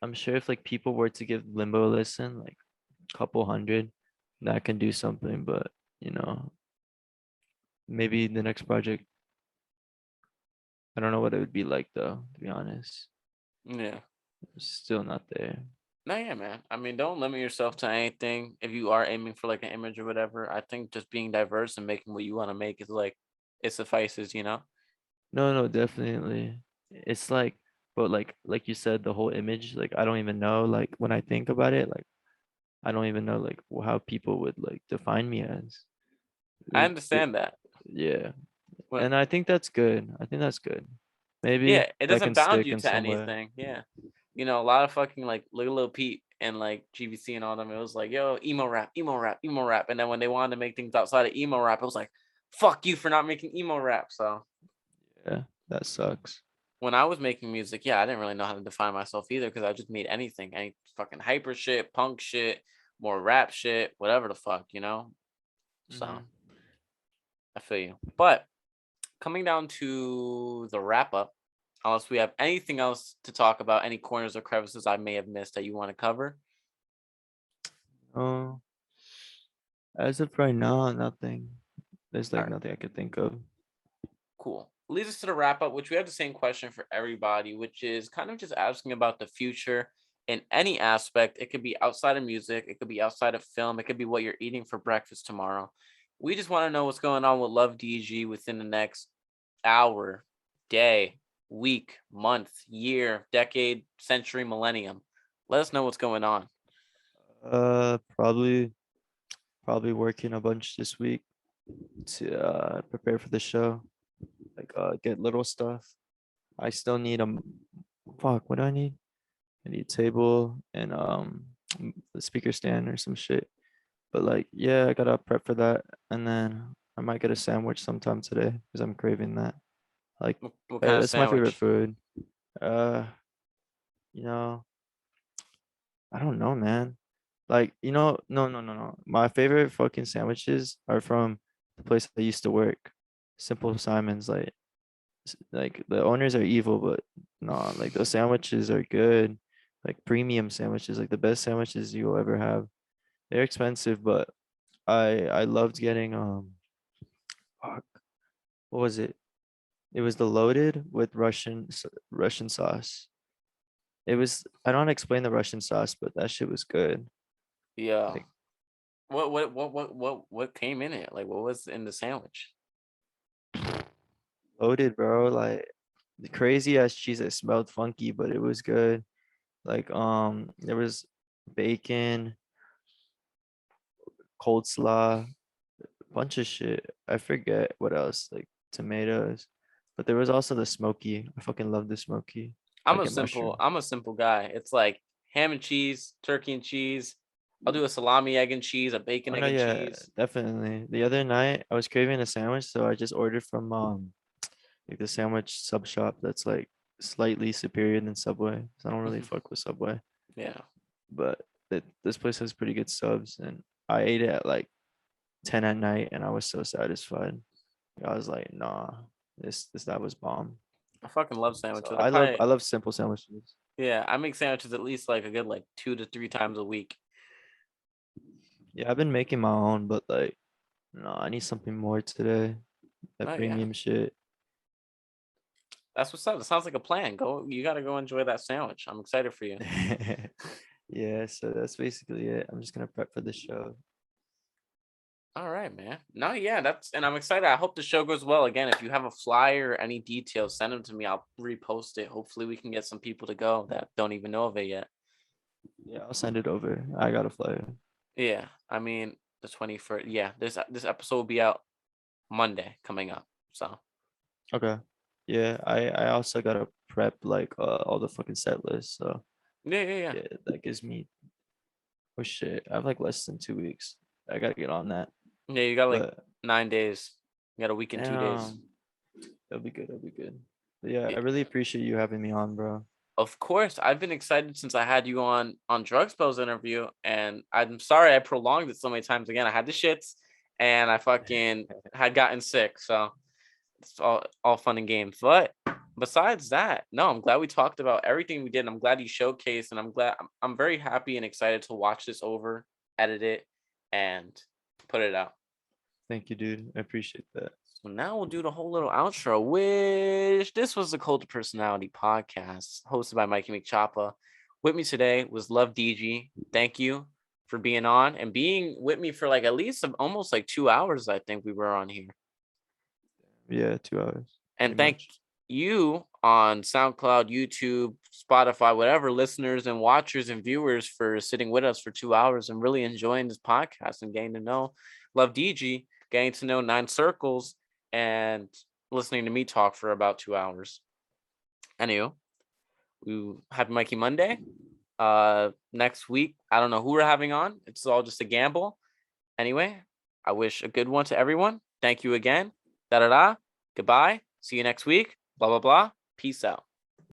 I'm sure if like people were to give Limbo a listen, like a couple hundred, that can do something, but you know, maybe the next project, I don't know what it would be like though, to be honest. Yeah. It's still not there. No, yeah, man. Don't limit yourself to anything. If you are aiming for like an image or whatever, I think just being diverse and making what you want to make is like, it suffices, you know? No, no, definitely. It's like, but like you said, the whole image, like I don't even know, like when I think about it, like I don't even know like how people would like define me as. I Is the- understand that. Yeah. When, And I think that's good. I think that's good. Maybe yeah, it that doesn't can bound stick you in to some way. anything. Yeah. A lot of fucking like Lil Peep and like GVC and all them, it was like, yo, emo rap, emo rap, emo rap. And then when they wanted to make things outside of emo rap, it was like, fuck you for not making emo rap. So Yeah, that sucks. when I was making music, yeah, I didn't really know how to define myself either because I just made anything, any fucking hyper shit, punk shit, more rap shit, whatever the fuck, you know? So Mhm. I feel you. But coming down to the wrap up, unless we have anything else to talk about, any corners or crevices I may have missed that you want to cover. Oh, as of right now, nothing. There's All like right, nothing I could think of. cool. Leads us to the wrap up, which we have the same question for everybody, which is kind of just asking about the future in any aspect. It could be outside of music, it could be outside of film, it could be what you're eating for breakfast tomorrow. We just want to know what's going on with Love DG within the next hour, day, week, month, year, decade, century, millennium? Let us know what's going on. Probably working a bunch this week to prepare for the show. Like get little stuff. I still need fuck, what do I need? I need a table and the speaker stand or some shit. But like, yeah, I gotta prep for that, and then I might get a sandwich sometime today because I'm craving that. Like, What kind of it's my favorite sandwich? food. Uh, you know, I don't know, man. Like, no. My favorite fucking sandwiches are from the place I used to work, Simple Simon's. Like the owners are evil, but no, like those sandwiches are good. Like premium sandwiches, like the best sandwiches you'll ever have. They're expensive, but I loved getting fuck, what was it? It was the loaded with Russian sauce. It was, I don't explain the Russian sauce, but that shit was good. Yeah. Like What came in it? Like, what was in the sandwich? loaded, bro. Like the crazy ass cheese that smelled funky, but it was good. Like there was bacon, cold slaw, bunch of shit. I forget what else, like tomatoes. But there was also the smoky. I fucking love the smoky. Like a mushroom. I'm a simple guy. It's like ham and cheese, turkey and cheese. I'll do a salami, egg and cheese, a bacon, Oh egg no, and yeah, cheese. definitely. The other night I was craving a sandwich, so I just ordered from like the sandwich sub shop that's like slightly superior than Subway. So I don't really Mhm. fuck with Subway, Yeah. but this place has pretty good subs, and I ate it at like 10 at night, and I was so satisfied. I was like, nah, this that was bomb. I fucking love So sandwiches. I love simple sandwiches. Yeah, I make sandwiches at least like a good like 2 to 3 times a week. Yeah, I've been making my own, but like, no, I need something more today. That Oh yeah. premium shit. That's what's up. It sounds like a plan. You gotta go enjoy that sandwich. I'm excited for you. Yeah, so that's basically it. I'm just gonna prep for the show. All right, man. No, yeah, and I'm excited. I hope the show goes well. Again, if you have a flyer or any details, send them to me. I'll repost it. Hopefully we can get some people to go that don't even know of it yet. Yeah, I'll send it over. I got a flyer. Yeah, I mean the 21st. Yeah, this episode will be out Monday coming up. So Okay. Yeah, I also gotta prep like all the fucking set lists. So yeah. yeah, that gives me, oh shit. I have like less than 2 weeks. I gotta get on that. Yeah, you got like But 9 days. You got a week and 2 days. that'll be good. That'll be good. But yeah, I really appreciate you having me on, bro. Of course, I've been excited since I had you on Drugspell's interview, and I'm sorry I prolonged it so many times. Again, I had the shits, and I fucking had gotten sick, so it's all fun and games. But besides that, no, I'm glad we talked about everything we did. I'm glad you showcased, and I'm very happy and excited to watch this over, edit it, and put it out. Thank you, dude. I appreciate that. So now we'll do the whole little outro, which this was the Cult of Personality podcast hosted by Mikeymcchoppa. With me today was Luvdigi. Thank you for being on and being with me for like at least almost like 2 hours. I think we were on here. Yeah, 2 hours. And Pretty thank much. you on SoundCloud, YouTube, Spotify, whatever, listeners and watchers and viewers for sitting with us for 2 hours and really enjoying this podcast and getting to know Luvdigi, getting to know Nine Circles, and listening to me talk for about 2 hours. Anyway, happy Mikey Monday. Next week, I don't know who we're having on. It's all just a gamble. Anyway, I wish a good one to everyone. Thank you again. Da da da. Goodbye. See you next week. Blah blah blah. Peace out.